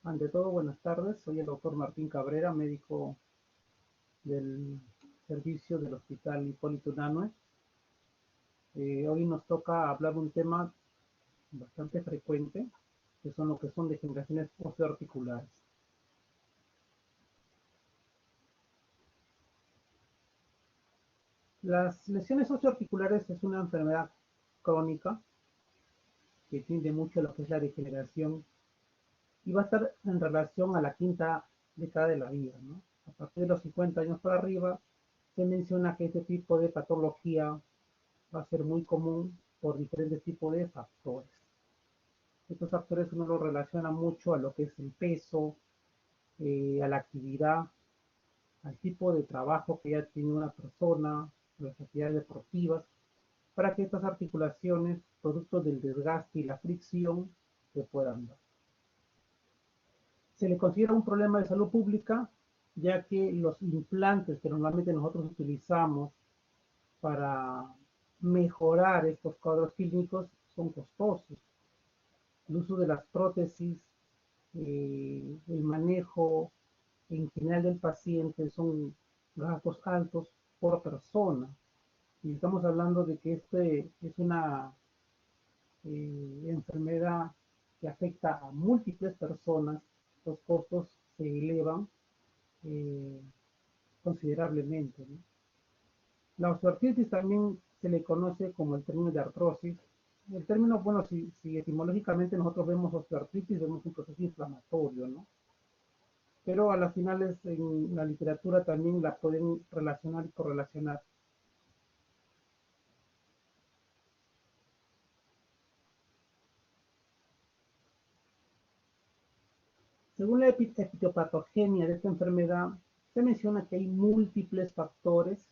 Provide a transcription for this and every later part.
Ante todo, buenas tardes. Soy el doctor Martín Cabrera, médico del servicio del Hospital Hipólito Unanue. Hoy nos toca hablar un tema bastante frecuente, que son lo que son degeneraciones osteoarticulares. Las lesiones osteoarticulares es una enfermedad crónica que tiende mucho a lo que es la degeneración y va a estar en relación a la quinta década de la vida, ¿no? A partir de los 50 años para arriba, se menciona que este tipo de patología va a ser muy común por diferentes tipos de factores. Estos factores uno los relaciona mucho a lo que es el peso, a la actividad, al tipo de trabajo que ya tiene una persona, las actividades deportivas, para que estas articulaciones, producto del desgaste y la fricción, se puedan dar. Se le considera un problema de salud pública, ya que los implantes que normalmente nosotros utilizamos para mejorar estos cuadros clínicos son costosos. El uso de las prótesis, el manejo en general del paciente son gastos altos por persona. Y estamos hablando de que este es una enfermedad que afecta a múltiples personas. Los costos se elevan considerablemente, ¿no? La osteoartritis también se le conoce como el término de artrosis. El término, bueno, si etimológicamente nosotros vemos osteoartritis, vemos un proceso inflamatorio, ¿no? Pero a las finales en la literatura también la pueden relacionar y correlacionar. Según la epitiopatogenia de esta enfermedad, se menciona que hay múltiples factores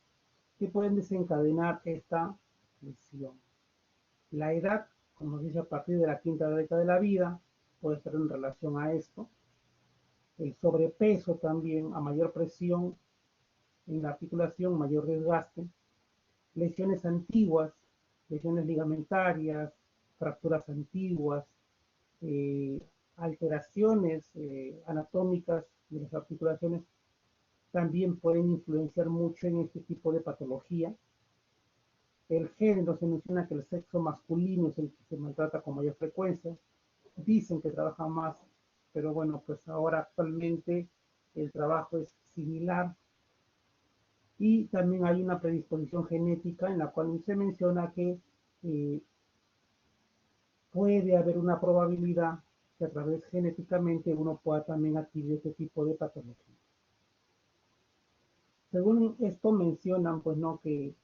que pueden desencadenar esta lesión. La edad, como dice, a partir de la quinta década de la vida, puede estar en relación a esto. El sobrepeso también, a mayor presión en la articulación, mayor desgaste. Lesiones antiguas, lesiones ligamentarias, fracturas antiguas, eh, alteraciones anatómicas de las articulaciones también pueden influenciar mucho en este tipo de patología. El género, se menciona que el sexo masculino es el que se maltrata con mayor frecuencia. Dicen que trabaja más, pero bueno, pues ahora actualmente el trabajo es similar. Y también hay una predisposición genética en la cual se menciona que puede haber una probabilidad que a través genéticamente uno pueda también adquirir este tipo de patología. Según esto mencionan, pues no, que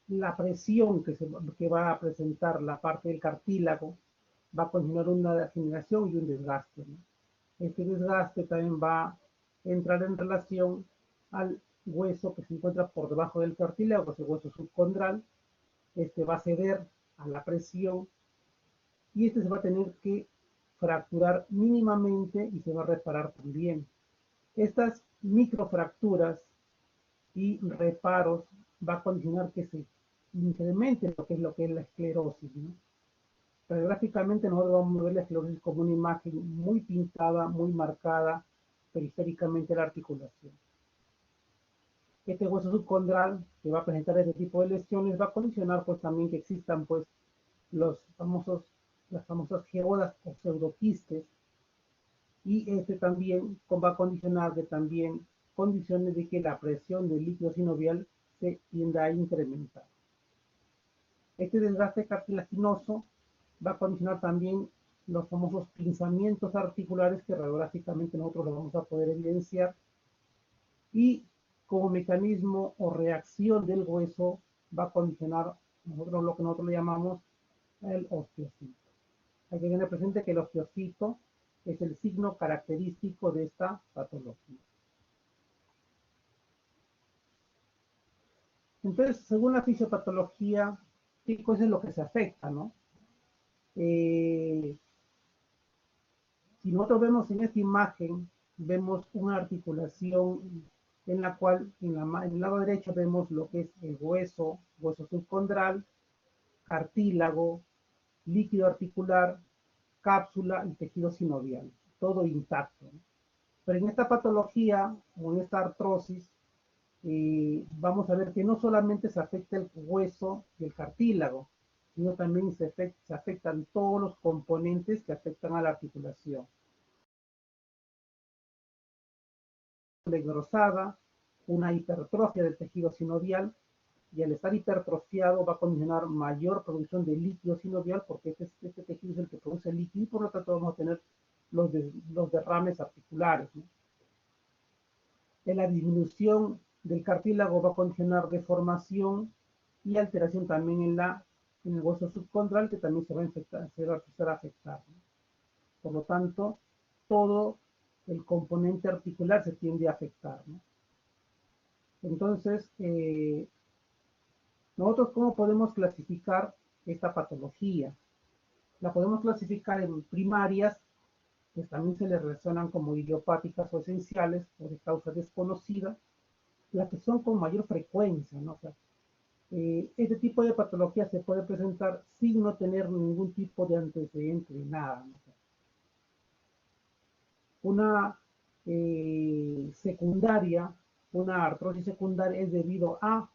la presión que va a presentar la parte del cartílago va a continuar una degeneración y un desgaste, ¿no? Este desgaste también va a entrar en relación al hueso que se encuentra por debajo del cartílago, que es el hueso subcondral. Este va a ceder a la presión y este se va a tener que fracturar mínimamente y se va a reparar también. Estas microfracturas y reparos va a condicionar que se incremente lo que es la esclerosis, ¿no? Radiográficamente nosotros vamos a ver la esclerosis como una imagen muy pintada, muy marcada periféricamente a la articulación. Este hueso subcondral que va a presentar este tipo de lesiones va a condicionar pues también que existan pues las famosas geodas o pseudoquistes, y este también va a condicionar de también condiciones de que la presión del líquido sinovial se tienda a incrementar. Este desgaste cartilaginoso va a condicionar también los famosos pinzamientos articulares que radiográficamente nosotros lo vamos a poder evidenciar, y como mecanismo o reacción del hueso va a condicionar lo que nosotros le llamamos el osteocito. Hay que tener presente que el osteocito es el signo característico de esta patología. Entonces, según la fisiopatología, ¿qué cosa es lo que se afecta, no? Si nosotros vemos en esta imagen, vemos una articulación en la cual en el lado derecho vemos lo que es el hueso subcondral, cartílago, líquido articular, cápsula y tejido sinovial, todo intacto, ¿no? Pero en esta patología o en esta artrosis, vamos a ver que no solamente se afecta el hueso y el cartílago, sino también se afectan todos los componentes que afectan a la articulación. Engrosada, una hipertrofia del tejido sinovial, y al estar hipertrofiado va a condicionar mayor producción de líquido sinovial, porque este tejido es el que produce líquido y por lo tanto vamos a tener los derrames articulares, ¿no? En la disminución del cartílago va a condicionar deformación y alteración también en el hueso subcondral, que también se va a empezar a afectar, ¿no? Por lo tanto, todo el componente articular se tiende a afectar, ¿no? Entonces, nosotros, ¿cómo podemos clasificar esta patología? La podemos clasificar en primarias, que también se le relacionan como idiopáticas o esenciales o de causa desconocida, las que son con mayor frecuencia, ¿no? O sea, este tipo de patología se puede presentar sin no tener ningún tipo de antecedente de nada, ¿no? Una secundaria, una artrosis secundaria es debido a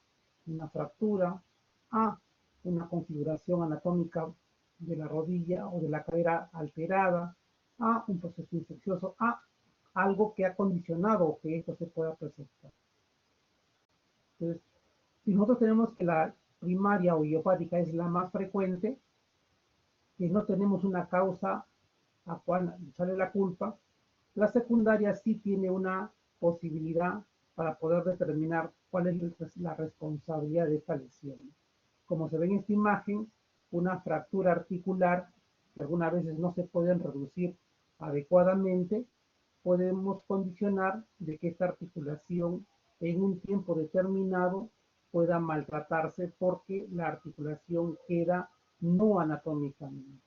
una fractura, a una configuración anatómica de la rodilla o de la cadera alterada, a un proceso infeccioso, a algo que ha condicionado que esto se pueda presentar. Entonces, si nosotros tenemos que la primaria o idiopática es la más frecuente, que no tenemos una causa a cual sale la culpa, la secundaria sí tiene una posibilidad para poder determinar cuál es la responsabilidad de esta lesión. Como se ve en esta imagen, una fractura articular, que algunas veces no se pueden reducir adecuadamente, podemos condicionar de que esta articulación en un tiempo determinado pueda maltratarse porque la articulación queda no anatómicamente.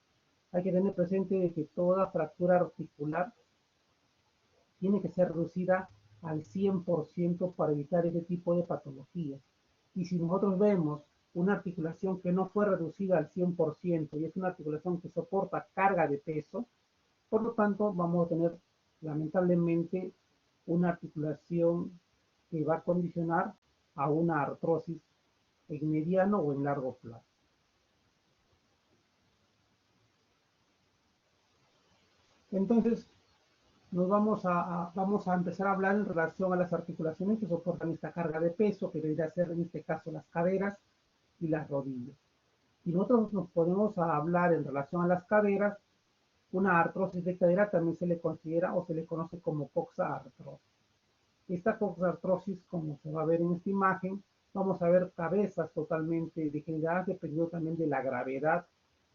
Hay que tener presente de que toda fractura articular tiene que ser reducida al 100% para evitar ese tipo de patologías. Y si nosotros vemos una articulación que no fue reducida al 100% y es una articulación que soporta carga de peso, por lo tanto vamos a tener lamentablemente una articulación que va a condicionar a una artrosis en mediano o en largo plazo. Entonces, vamos a empezar a hablar en relación a las articulaciones que soportan esta carga de peso, que debería ser en este caso las caderas y las rodillas. Y nosotros nos podemos hablar en relación a las caderas, una artrosis de cadera también se le considera o se le conoce como coxartrosis. Esta coxartrosis, como se va a ver en esta imagen, vamos a ver cabezas totalmente degeneradas dependiendo también de la gravedad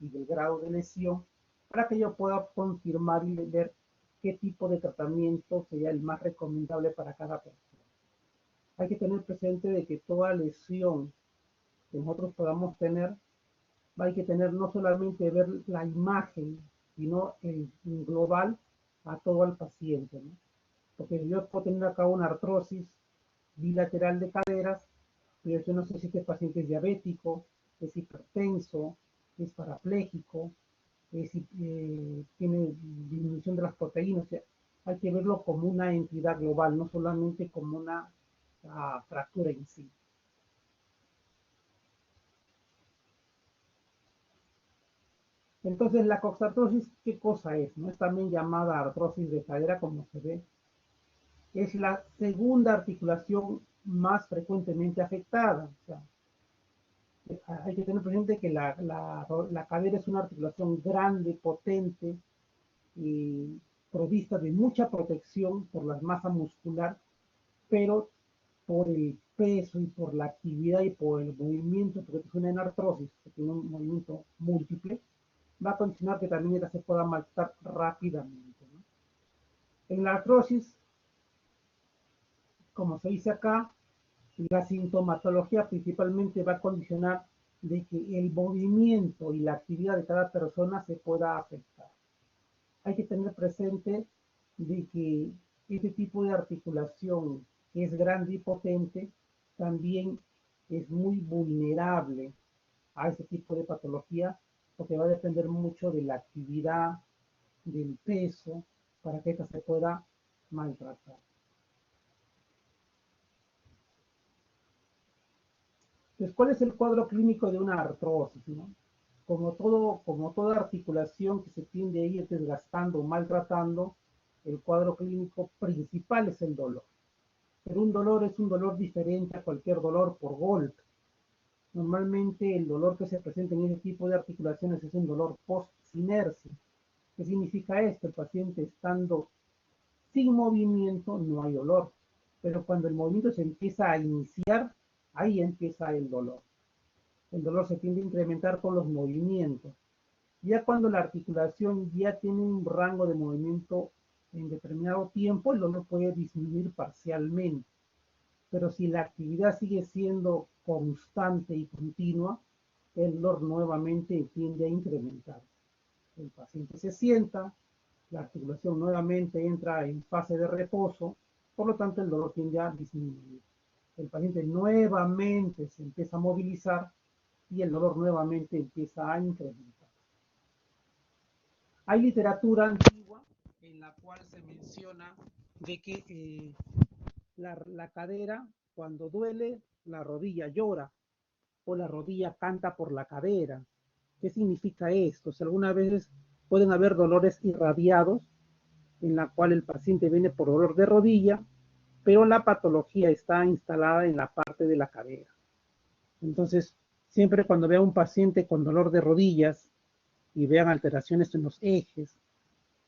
y del grado de lesión, para que yo pueda confirmar y ver qué tipo de tratamiento sería el más recomendable para cada persona. Hay que tener presente de que toda lesión que nosotros podamos tener, hay que tener no solamente ver la imagen, sino en global a todo el paciente, ¿no? Porque yo puedo tener acá una artrosis bilateral de caderas, pero yo no sé si este paciente es diabético, es hipertenso, es parapléjico, tiene disminución de las proteínas. O sea, hay que verlo como una entidad global, no solamente como una fractura en sí. Entonces, la coxartrosis, ¿qué cosa es? ¿No? Es también llamada artrosis de cadera, como se ve. Es la segunda articulación más frecuentemente afectada. O sea, hay que tener presente que la cadera es una articulación grande, potente, y provista de mucha protección por la masa muscular, pero por el peso y por la actividad y por el movimiento, porque tiene una artrosis, que tiene un movimiento múltiple, va a condicionar que también esta se pueda maltratar rápidamente, ¿no? En la artrosis, como se dice acá, la sintomatología principalmente va a condicionar de que el movimiento y la actividad de cada persona se pueda afectar. Hay que tener presente de que este tipo de articulación que es grande y potente también es muy vulnerable a ese tipo de patología porque va a depender mucho de la actividad, del peso, para que ésta se pueda maltratar. Entonces, ¿cuál es el cuadro clínico de una artrosis, ¿no? Como toda articulación que se tiende a ir desgastando o maltratando, el cuadro clínico principal es el dolor. Pero un dolor es un dolor diferente a cualquier dolor por golpe. Normalmente el dolor que se presenta en ese tipo de articulaciones es un dolor post-sinercia. ¿Qué significa esto? El paciente estando sin movimiento no hay dolor, pero cuando el movimiento se empieza a iniciar, ahí empieza el dolor. El dolor se tiende a incrementar con los movimientos. Ya cuando la articulación ya tiene un rango de movimiento en determinado tiempo, el dolor puede disminuir parcialmente. Pero si la actividad sigue siendo constante y continua, el dolor nuevamente tiende a incrementar. El paciente se sienta, la articulación nuevamente entra en fase de reposo, por lo tanto el dolor tiende a disminuir. El paciente nuevamente se empieza a movilizar y el dolor nuevamente empieza a incrementar. Hay literatura antigua en la cual se menciona de que la cadera, cuando duele, la rodilla llora o la rodilla canta por la cadera. ¿Qué significa esto? Si algunas veces pueden haber dolores irradiados en la cual el paciente viene por dolor de rodilla, pero la patología está instalada en la parte de la cadera. Entonces, siempre cuando vea un paciente con dolor de rodillas y vean alteraciones en los ejes,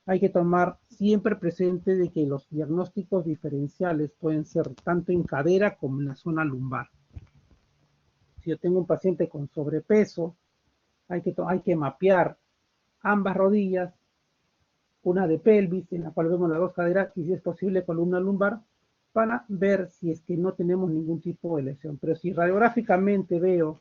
hay que tomar siempre presente de que los diagnósticos diferenciales pueden ser tanto en cadera como en la zona lumbar. Si yo tengo un paciente con sobrepeso, hay que mapear ambas rodillas, una de pelvis, en la cual vemos las dos caderas, y si es posible columna lumbar, para ver si es que no tenemos ningún tipo de lesión. Pero si radiográficamente veo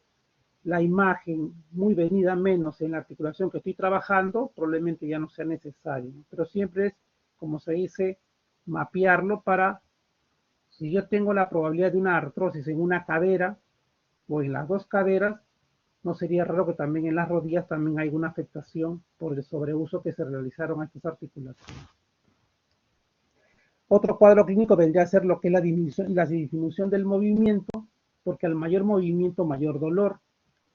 la imagen muy venida menos en la articulación que estoy trabajando, probablemente ya no sea necesario, ¿no? Pero siempre es, como se dice, mapearlo para, si yo tengo la probabilidad de una artrosis en una cadera o en las dos caderas, no sería raro que también en las rodillas también haya una afectación por el sobreuso que se realizaron a estas articulaciones. Otro cuadro clínico vendría a ser lo que es la disminución del movimiento, porque al mayor movimiento, mayor dolor.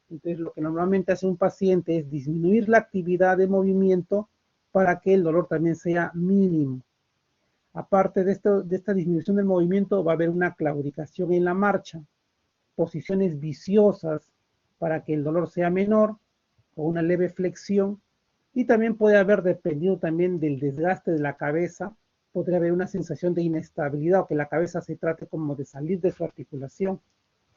Entonces, lo que normalmente hace un paciente es disminuir la actividad de movimiento para que el dolor también sea mínimo. Aparte de esta disminución del movimiento, va a haber una claudicación en la marcha, posiciones viciosas para que el dolor sea menor, o una leve flexión, y también puede haber, dependiendo también del desgaste de la cabeza, podría haber una sensación de inestabilidad o que la cabeza se trate como de salir de su articulación.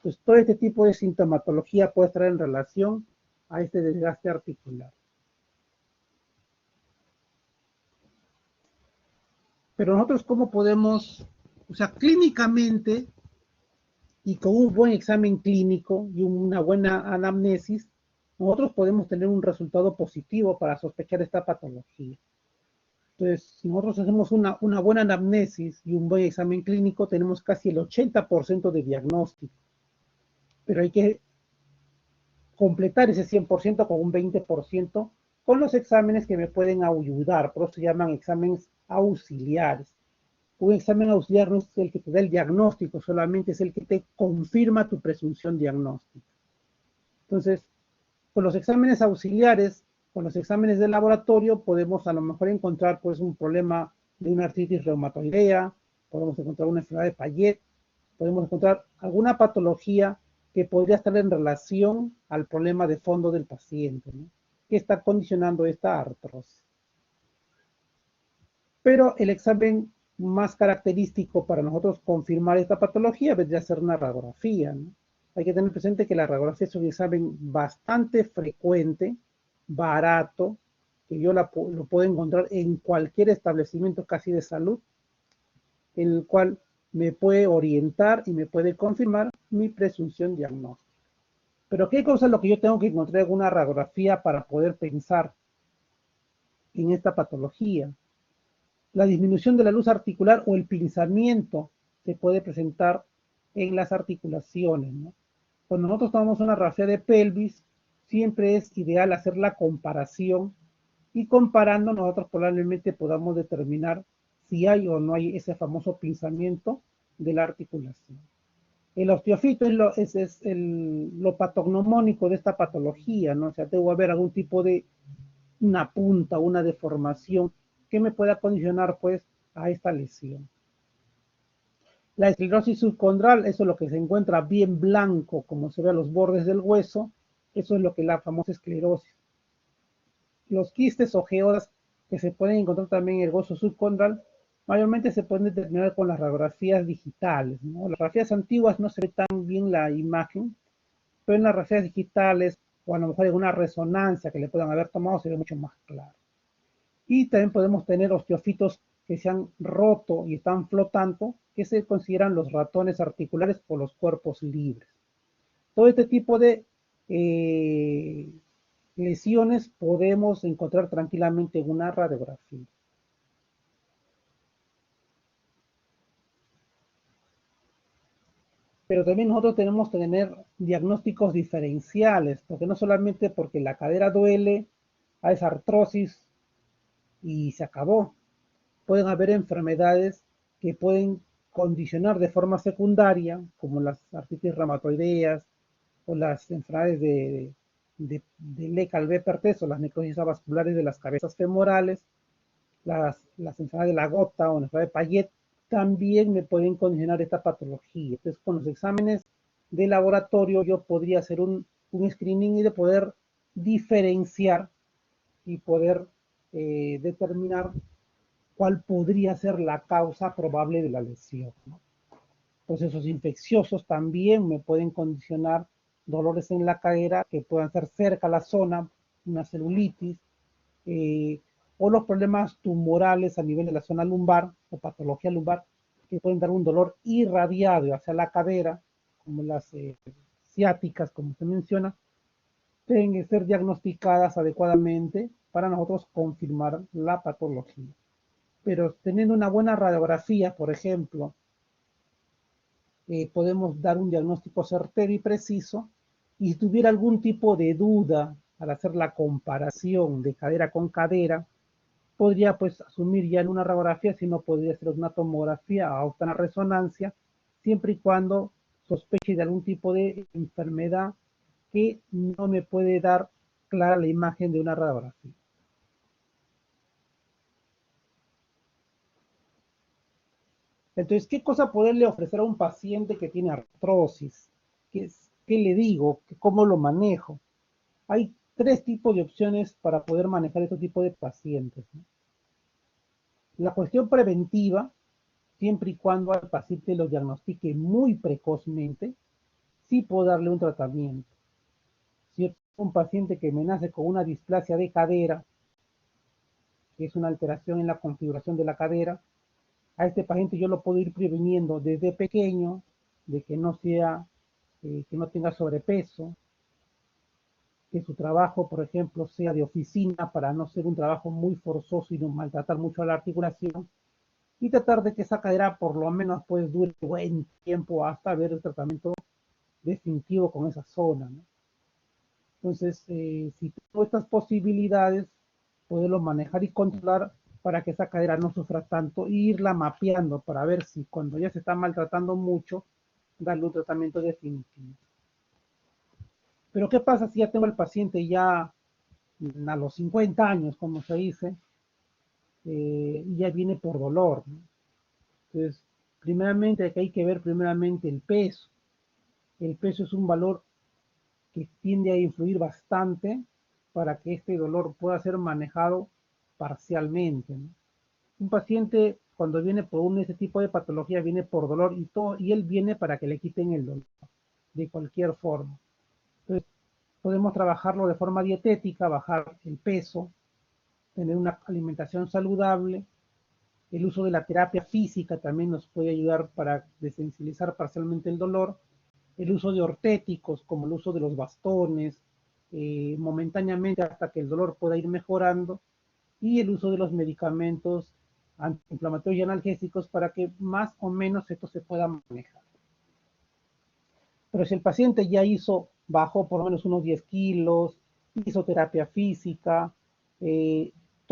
Pues todo este tipo de sintomatología puede estar en relación a este desgaste articular. Pero nosotros, ¿cómo podemos, o sea, clínicamente y con un buen examen clínico y una buena anamnesis, nosotros podemos tener un resultado positivo para sospechar esta patología? Entonces, si nosotros hacemos una buena anamnesis y un buen examen clínico, tenemos casi el 80% de diagnóstico. Pero hay que completar ese 100% con un 20% con los exámenes que me pueden ayudar, por eso se llaman exámenes auxiliares. Un examen auxiliar no es el que te da el diagnóstico, solamente es el que te confirma tu presunción diagnóstica. Entonces, con los exámenes auxiliares, con los exámenes de laboratorio, podemos a lo mejor encontrar pues un problema de una artritis reumatoidea, podemos encontrar una enfermedad de Payet, podemos encontrar alguna patología que podría estar en relación al problema de fondo del paciente, ¿no? Que está condicionando esta artrosis. Pero el examen más característico para nosotros confirmar esta patología vendría a ser una radiografía, ¿no? Hay que tener presente que la radiografía es un examen bastante frecuente, barato, que yo lo puedo encontrar en cualquier establecimiento casi de salud, en el cual me puede orientar y me puede confirmar mi presunción diagnóstica. Pero ¿qué cosa es lo que yo tengo que encontrar en una radiografía para poder pensar en esta patología? La disminución de la luz articular o el pinzamiento se puede presentar en las articulaciones, ¿no? Cuando nosotros tomamos una radiografía de pelvis, siempre es ideal hacer la comparación Y comparando, nosotros probablemente podamos determinar si hay o no hay ese famoso pinzamiento de la articulación. El osteofito lo patognomónico de esta patología, ¿no? O sea, debo haber algún tipo de una punta, una deformación que me pueda condicionar, pues, a esta lesión. La esclerosis subcondral, eso es lo que se encuentra bien blanco, como se ve a los bordes del hueso, eso es lo que es la famosa esclerosis. Los quistes o geodas que se pueden encontrar también en el hueso subcondral, mayormente se pueden determinar con las radiografías digitales, ¿no? Las radiografías antiguas no se ve tan bien la imagen, pero en las radiografías digitales o a lo mejor en una resonancia que le puedan haber tomado se ve mucho más claro. Y también podemos tener osteofitos que se han roto y están flotando, que se consideran los ratones articulares o los cuerpos libres. Todo este tipo de lesiones podemos encontrar tranquilamente en una radiografía. Pero también nosotros tenemos que tener diagnósticos diferenciales, porque no solamente porque la cadera duele, hay artrosis y se acabó. Pueden haber enfermedades que pueden condicionar de forma secundaria, como las artritis reumatoideas o las enfermedades de Lecca-Alvé-Perthes o las necrosis vasculares de las cabezas femorales, las enfermedades de la gota o la enfermedad de Payet, también me pueden condicionar esta patología. Entonces, con los exámenes de laboratorio yo podría hacer un screening y de poder diferenciar y poder determinar cuál podría ser la causa probable de la lesión, ¿no? Procesos infecciosos también me pueden condicionar dolores en la cadera que puedan ser cerca a la zona, una celulitis, eh, o los problemas tumorales a nivel de la zona lumbar o patología lumbar que pueden dar un dolor irradiado hacia la cadera, como las ciáticas, como se menciona, deben ser diagnosticadas adecuadamente para nosotros confirmar la patología. Pero teniendo una buena radiografía, por ejemplo, podemos dar un diagnóstico certero y preciso. Y si tuviera algún tipo de duda al hacer la comparación de cadera con cadera, podría pues asumir ya en una radiografía, si no podría ser una tomografía o una resonancia, siempre y cuando sospeche de algún tipo de enfermedad que no me puede dar clara la imagen de una radiografía. Entonces, ¿qué cosa poderle ofrecer a un paciente que tiene artrosis? ¿Qué le digo? ¿Cómo lo manejo? Hay tres tipos de opciones para poder manejar este tipo de pacientes, ¿no? La cuestión preventiva, siempre y cuando al paciente lo diagnostique muy precozmente, sí puedo darle un tratamiento. Si es un paciente que me nace con una displasia de cadera, que es una alteración en la configuración de la cadera, a este paciente yo lo puedo ir previniendo desde pequeño, de que no sea, que no tenga sobrepeso, que su trabajo, por ejemplo, sea de oficina para no ser un trabajo muy forzoso y no maltratar mucho a la articulación, y tratar de que esa cadera por lo menos pues dure buen tiempo hasta ver el tratamiento definitivo con esa zona, ¿no? Entonces, si tengo estas posibilidades, poderlo manejar y controlar para que esa cadera no sufra tanto e irla mapeando para ver si cuando ya se está maltratando mucho, darle un tratamiento definitivo. Pero ¿qué pasa si ya tengo el paciente ya a los 50 años, como se dice, y ya viene por dolor, ¿no? Entonces, primeramente hay que ver primeramente el peso. El peso es un valor que tiende a influir bastante para que este dolor pueda ser manejado parcialmente, ¿no? Un paciente cuando viene por ese tipo de patología viene por dolor y todo, y él viene para que le quiten el dolor de cualquier forma. Entonces, podemos trabajarlo de forma dietética, bajar el peso, tener una alimentación saludable. El uso de la terapia física también nos puede ayudar para desensibilizar parcialmente el dolor. El uso de ortéticos, como el uso de los bastones, momentáneamente hasta que el dolor pueda ir mejorando. Y el uso de los medicamentos antiinflamatorios y analgésicos para que más o menos esto se pueda manejar. Pero si el paciente ya bajó por lo menos unos 10 kilos, hizo terapia física,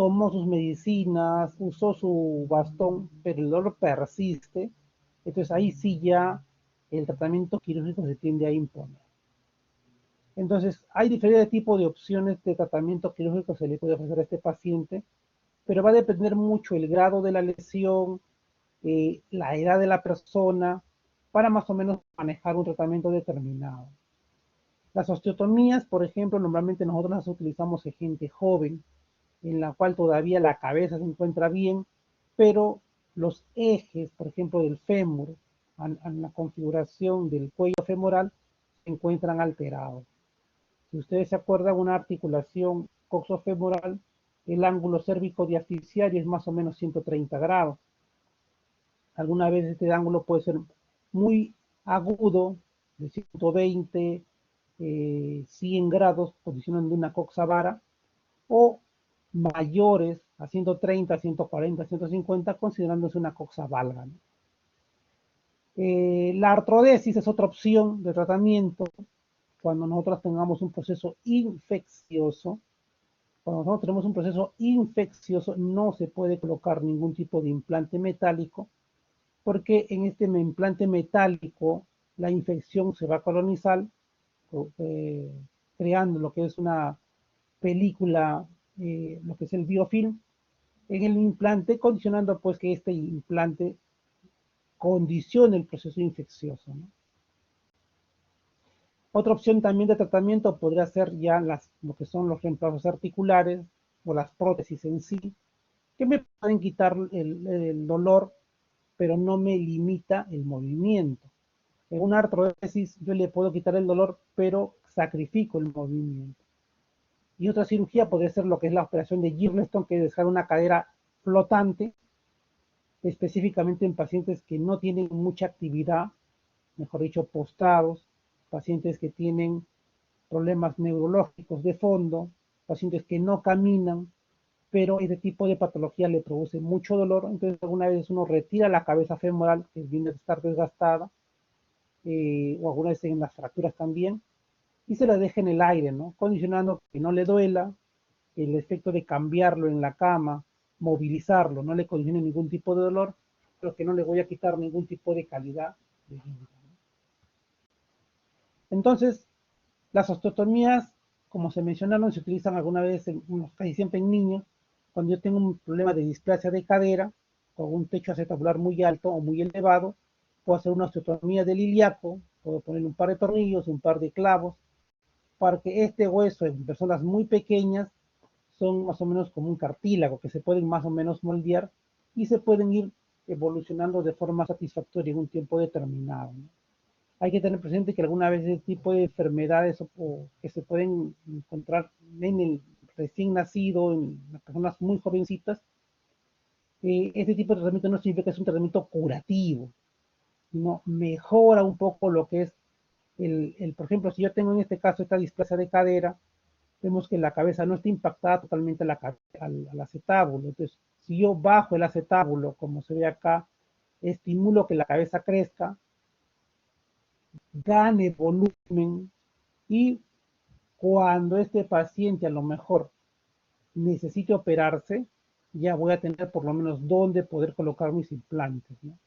tomó sus medicinas, usó su bastón, pero el dolor persiste, entonces ahí sí ya el tratamiento quirúrgico se tiende a imponer. Entonces, hay diferentes tipos de opciones de tratamiento quirúrgico que se le puede ofrecer a este paciente, pero va a depender mucho el grado de la lesión, la edad de la persona, para más o menos manejar un tratamiento determinado. Las osteotomías, por ejemplo, normalmente nosotros las utilizamos en gente joven, en la cual todavía la cabeza se encuentra bien, pero los ejes, por ejemplo, del fémur, en la configuración del cuello femoral, se encuentran alterados. Si ustedes se acuerdan, una articulación coxofemoral, el ángulo cérvico-diaficiario es más o menos 130 grados. Alguna vez este ángulo puede ser muy agudo, de 120, 100 grados, posicionando una coxa vara, o mayores a 130, 140, 150, considerándose una coxa valga, ¿no? La artrodesis es otra opción de tratamiento cuando nosotros tengamos un proceso infeccioso. Cuando nosotros tenemos un proceso infeccioso, no se puede colocar ningún tipo de implante metálico, porque en este implante metálico la infección se va a colonizar, eh, creando lo que es una película, lo que es el biofilm, en el implante, condicionando pues que este implante condicione el proceso infeccioso, ¿no? Otra opción también de tratamiento podría ser ya lo que son los reemplazos articulares o las prótesis en sí, que me pueden quitar el dolor, pero no me limita el movimiento. En una artrodesis yo le puedo quitar el dolor, pero sacrifico el movimiento. Y otra cirugía podría ser lo que es la operación de Girleston, que es dejar una cadera flotante, específicamente en pacientes que no tienen mucha actividad, mejor dicho, postrados, pacientes que tienen problemas neurológicos de fondo, pacientes que no caminan, pero este tipo de patología le produce mucho dolor, entonces alguna vez uno retira la cabeza femoral, que viene a estar desgastada, o alguna vez en las fracturas también, y se la deja en el aire, ¿no? Condicionando que no le duela, el efecto de cambiarlo en la cama, movilizarlo, no le condicione ningún tipo de dolor, pero que no le voy a quitar ningún tipo de calidad de vida. Entonces, las osteotomías, como se mencionaron, se utilizan alguna vez, casi siempre en niños, cuando yo tengo un problema de displasia de cadera, con un techo acetabular muy alto o muy elevado, puedo hacer una osteotomía del ilíaco, puedo poner un par de tornillos, un par de clavos, para que este hueso en personas muy pequeñas son más o menos como un cartílago, que se pueden más o menos moldear y se pueden ir evolucionando de forma satisfactoria en un tiempo determinado, ¿no? Hay que tener presente que alguna vez ese tipo de enfermedades que se pueden encontrar en el recién nacido, en las personas muy jovencitas, este tipo de tratamiento no significa que es un tratamiento curativo, sino mejora un poco lo que es por ejemplo, si yo tengo en este caso esta displasia de cadera, vemos que la cabeza no está impactada totalmente al acetábulo. Entonces, si yo bajo el acetábulo, como se ve acá, estimulo que la cabeza crezca, gane volumen y cuando este paciente a lo mejor necesite operarse, ya voy a tener por lo menos dónde poder colocar mis implantes, ¿no?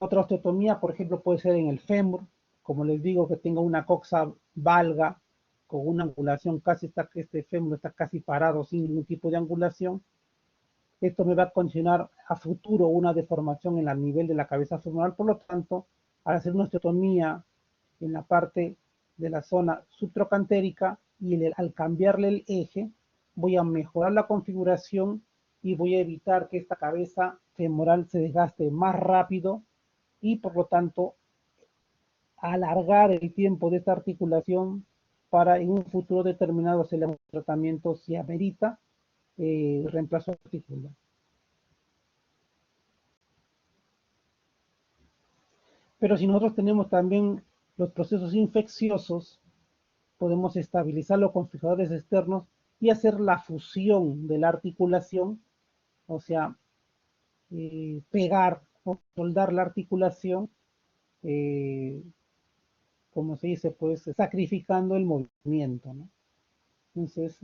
Otra osteotomía, por ejemplo, puede ser en el fémur, como les digo, que tenga una coxa valga con una angulación casi, este fémur está casi parado sin ningún tipo de angulación. Esto me va a condicionar a futuro una deformación en el nivel de la cabeza femoral, por lo tanto, al hacer una osteotomía en la parte de la zona subtrocantérica y al cambiarle el eje, voy a mejorar la configuración y voy a evitar que esta cabeza femoral se desgaste más rápido y por lo tanto alargar el tiempo de esta articulación para en un futuro determinado hacerle un tratamiento si amerita reemplazo articular. Pero si nosotros tenemos también los procesos infecciosos, podemos estabilizarlo con fijadores externos y hacer la fusión de la articulación, o sea, pegar o soldar la articulación, eh, como se dice, pues sacrificando el movimiento, ¿no? Entonces,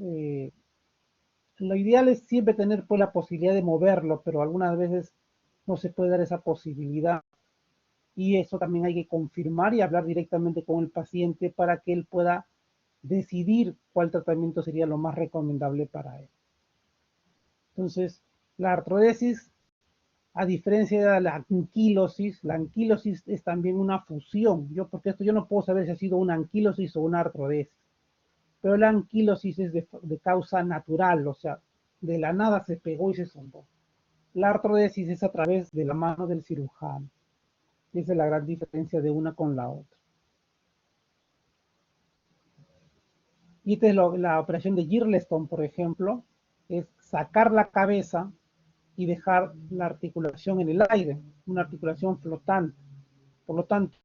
lo ideal es siempre tener pues la posibilidad de moverlo, pero algunas veces no se puede dar esa posibilidad. Y eso también hay que confirmar y hablar directamente con el paciente para que él pueda decidir cuál tratamiento sería lo más recomendable para él. Entonces, la artrodesis, a diferencia de la anquilosis es también una fusión. Porque esto yo no puedo saber si ha sido una anquilosis o una artrodesis. Pero la anquilosis es de causa natural, o sea, de la nada se pegó y se soldó. La artrodesis es a través de la mano del cirujano. Esa es la gran diferencia de una con la otra. Y esta es la operación de Girleston, por ejemplo, es sacar la cabeza y dejar la articulación en el aire, una articulación flotante. Por lo tanto,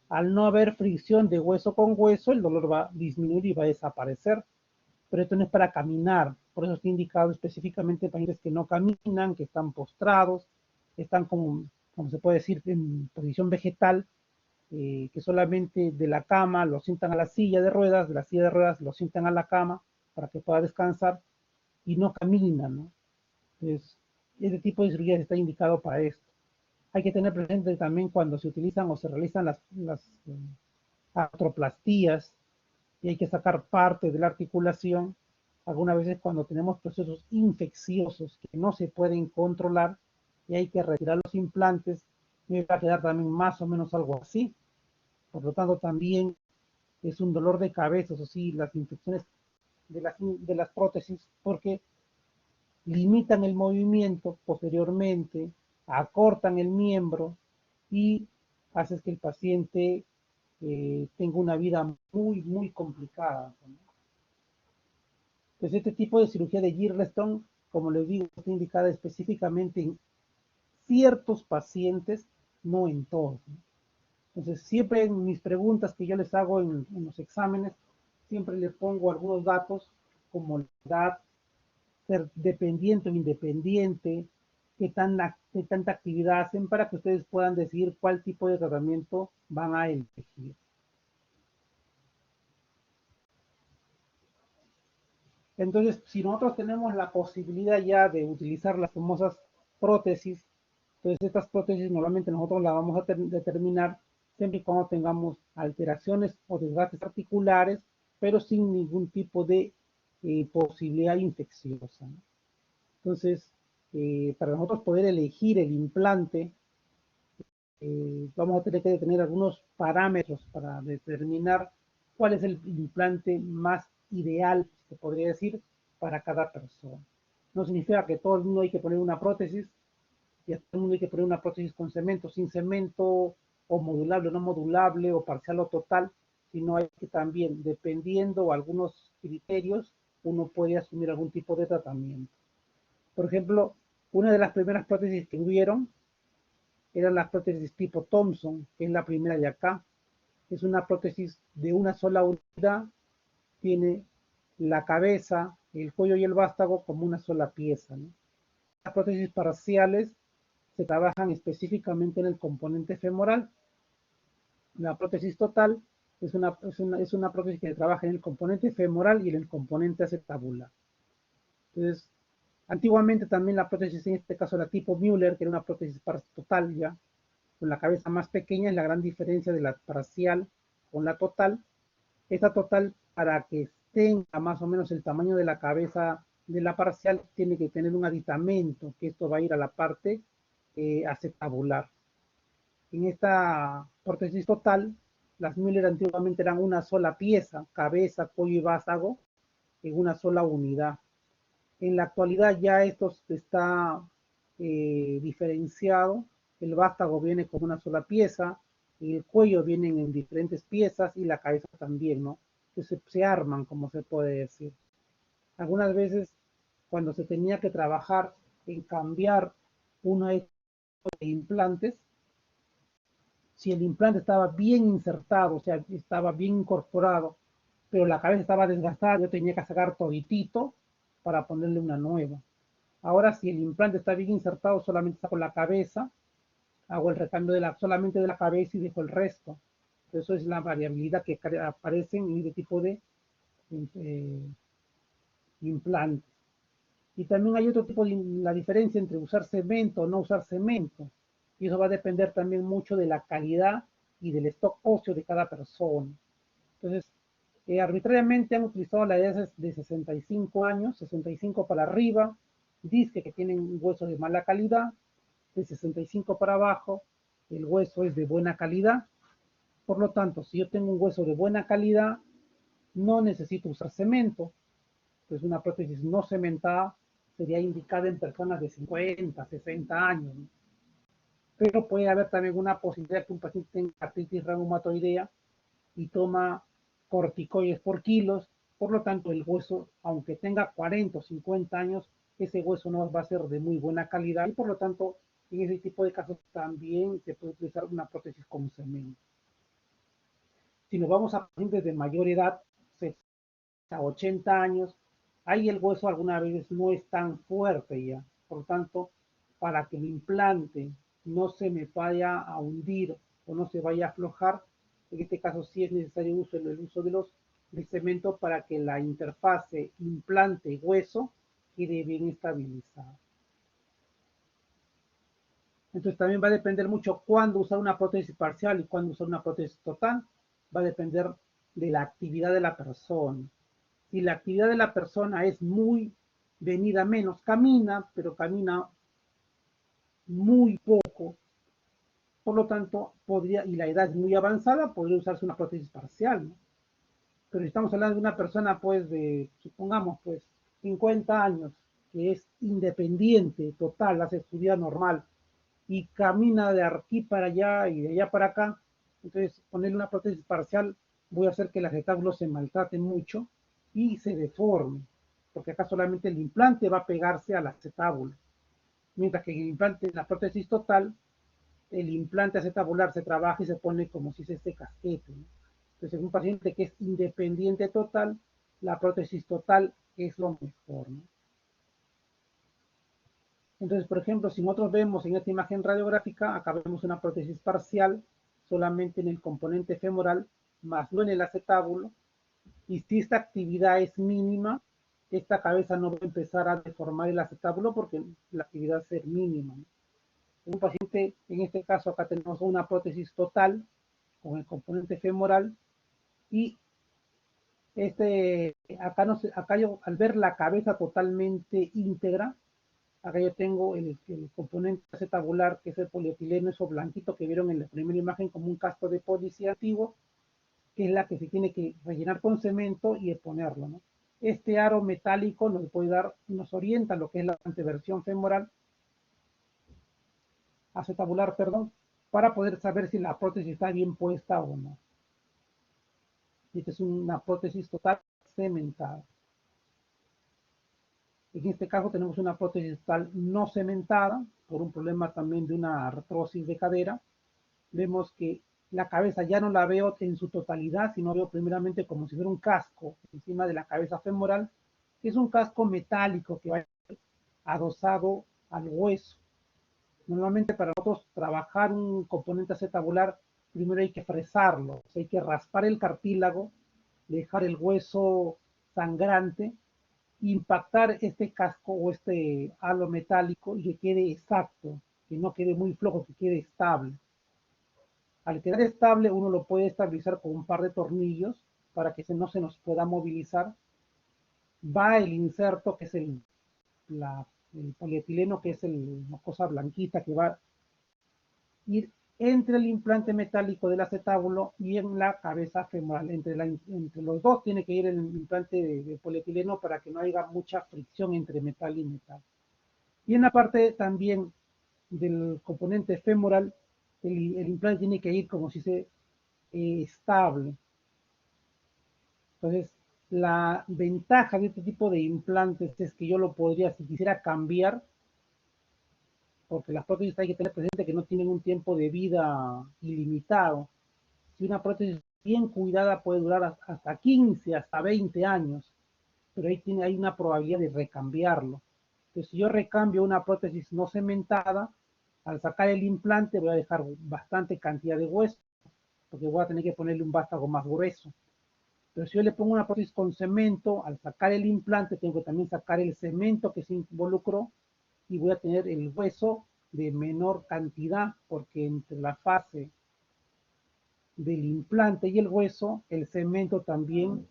al no haber fricción de hueso con hueso, el dolor va a disminuir y va a desaparecer. Pero esto no es para caminar, por eso está indicado específicamente para pacientes que no caminan, que están postrados, están como se puede decir, en posición vegetal, que solamente de la cama lo sientan a la silla de ruedas, de la silla de ruedas lo sientan a la cama para que pueda descansar y no caminan, ¿no? Entonces, este tipo de cirugía está indicado para esto. Hay que tener presente también cuando se utilizan o se realizan las artroplastías y hay que sacar parte de la articulación. Algunas veces cuando tenemos procesos infecciosos que no se pueden controlar y hay que retirar los implantes, me va a quedar también más o menos algo así. Por lo tanto, también es un dolor de cabeza, o sí, las infecciones de las prótesis, porque limitan el movimiento posteriormente, acortan el miembro y haces que el paciente tenga una vida muy, muy complicada, ¿no? Pues este tipo de cirugía de Girleston, como les digo, está indicada específicamente en ciertos pacientes, no en todos, ¿no? Entonces, siempre en mis preguntas que yo les hago en los exámenes, siempre les pongo algunos datos como la edad, ser dependiente o independiente, qué tanta actividad hacen para que ustedes puedan decidir cuál tipo de tratamiento van a elegir. Entonces, si nosotros tenemos la posibilidad ya de utilizar las famosas prótesis, entonces estas prótesis normalmente nosotros las vamos a determinar siempre y cuando tengamos alteraciones o desgastes articulares, pero sin ningún tipo de posibilidad infecciosa, ¿no? Entonces, para nosotros poder elegir el implante, vamos a tener que tener algunos parámetros para determinar cuál es el implante más ideal, se podría decir, para cada persona. No significa que todo el mundo hay que poner una prótesis y a todo el mundo hay que poner una prótesis con cemento, sin cemento, o modulable o no modulable, o parcial o total, sino hay que también, dependiendo algunos criterios, uno puede asumir algún tipo de tratamiento. Por ejemplo, una de las primeras prótesis que hubieron eran las prótesis tipo Thompson, que es la primera de acá. Es una prótesis de una sola unidad, tiene la cabeza, el cuello y el vástago como una sola pieza, ¿no? Las prótesis parciales se trabajan específicamente en el componente femoral. La prótesis total es una prótesis que trabaja en el componente femoral y en el componente acetabular. Entonces, antiguamente también la prótesis, en este caso la tipo Müller, que era una prótesis total ya, con la cabeza más pequeña, es la gran diferencia de la parcial con la total. Esta total, para que tenga más o menos el tamaño de la cabeza de la parcial, tiene que tener un aditamento, que esto va a ir a la parte acetabular. En esta prótesis total, las Müller antiguamente eran una sola pieza, cabeza, cuello y vástago, en una sola unidad. En la actualidad ya esto está diferenciado. El vástago viene con una sola pieza, el cuello viene en diferentes piezas y la cabeza también, ¿no? Entonces se arman, como se puede decir. Algunas veces, cuando se tenía que trabajar en cambiar uno de implantes, si el implante estaba bien insertado, o sea, estaba bien incorporado, pero la cabeza estaba desgastada, yo tenía que sacar toditito para ponerle una nueva. Ahora, si el implante está bien insertado, solamente saco la cabeza, hago el recambio solamente de la cabeza y dejo el resto. Eso es la variabilidad que aparece en este tipo de eh, implantes. Y también hay otro tipo de la diferencia entre usar cemento o no usar cemento. Y eso va a depender también mucho de la calidad y del stock óseo de cada persona. Entonces, arbitrariamente han utilizado la edad de 65 años, 65 para arriba, dice que tienen un hueso de mala calidad, de 65 para abajo, el hueso es de buena calidad. Por lo tanto, si yo tengo un hueso de buena calidad, no necesito usar cemento. Pues una prótesis no cementada sería indicada en personas de 50, 60 años. ¿No? Pero puede haber también una posibilidad que un paciente tenga artritis reumatoidea y toma corticoides por kilos, por lo tanto el hueso, aunque tenga 40 o 50 años, ese hueso no va a ser de muy buena calidad y por lo tanto en ese tipo de casos también se puede utilizar una prótesis con cemento. Si nos vamos a pacientes de mayor edad, 80 años, ahí el hueso algunas veces no es tan fuerte ya. Por lo tanto, para que el implante no se me vaya a hundir o no se vaya a aflojar, en este caso sí es necesario el uso del cemento para que la interfase implante-hueso quede bien estabilizada. Entonces también va a depender mucho cuándo usar una prótesis parcial y cuándo usar una prótesis total. Va a depender de la actividad de la persona. Si la actividad de la persona es muy venida menos, camina, pero camina muy poco, por lo tanto, podría, y la edad es muy avanzada, podría usarse una prótesis parcial, ¿no? Pero si estamos hablando de una persona, pues, de, supongamos, pues, 50 años, que es independiente, total, hace su vida normal, y camina de aquí para allá y de allá para acá, entonces ponerle una prótesis parcial voy a hacer que el acetábulo se maltrate mucho y se deforme, porque acá solamente el implante va a pegarse al acetábulo, mientras que el implante, la prótesis total, el implante acetabular se trabaja y se pone como si se este casquete, ¿no? Entonces, en un paciente que es independiente total, la prótesis total es lo mejor, ¿no? Entonces, por ejemplo, si nosotros vemos en esta imagen radiográfica, acá vemos una prótesis parcial solamente en el componente femoral, más no en el acetábulo, y si esta actividad es mínima, esta cabeza no va a empezar a deformar el acetábulo porque la actividad va a ser mínima. En un paciente, en este caso acá tenemos una prótesis total con el componente femoral y acá, no sé, acá yo al ver la cabeza totalmente íntegra, acá yo tengo el componente acetabular, que es el polietileno, eso blanquito que vieron en la primera imagen como un casco de policía antiguo, que es la que se tiene que rellenar con cemento y exponerlo, ¿no? Este aro metálico nos puede dar, nos orienta lo que es la anteversión femoral, acetabular, perdón, para poder saber si la prótesis está bien puesta o no. Y esta es una prótesis total cementada. En este caso tenemos una prótesis total no cementada por un problema también de una artrosis de cadera. Vemos que la cabeza ya no la veo en su totalidad, sino veo primeramente como si fuera un casco encima de la cabeza femoral, que es un casco metálico que va adosado al hueso. Normalmente para nosotros trabajar un componente acetabular, primero hay que fresarlo, o sea, hay que raspar el cartílago, dejar el hueso sangrante, impactar este casco o este halo metálico y que quede exacto, que no quede muy flojo, que quede estable. Al quedar estable, uno lo puede estabilizar con un par de tornillos para que no se nos pueda movilizar. Va el inserto, que es el polietileno, que es una cosa blanquita que va a ir entre el implante metálico del acetábulo y en la cabeza femoral. Entre los dos tiene que ir el implante de polietileno para que no haya mucha fricción entre metal y metal. Y en la parte también del componente femoral, el implante tiene que ir como si se estable. Entonces, la ventaja de este tipo de implantes es que yo lo podría, si quisiera cambiar, porque las prótesis hay que tener presente que no tienen un tiempo de vida ilimitado. Si una prótesis bien cuidada puede durar hasta 15, hasta 20 años, pero hay una probabilidad de recambiarlo. Entonces, si yo recambio una prótesis no cementada, al sacar el implante voy a dejar bastante cantidad de hueso. porque voy a tener que ponerle un vástago más grueso. Pero si yo le pongo una prótesis con cemento, al sacar el implante tengo que también sacar el cemento que se involucró y voy a tener el hueso de menor cantidad, porque entre la fase del implante y el hueso, el cemento también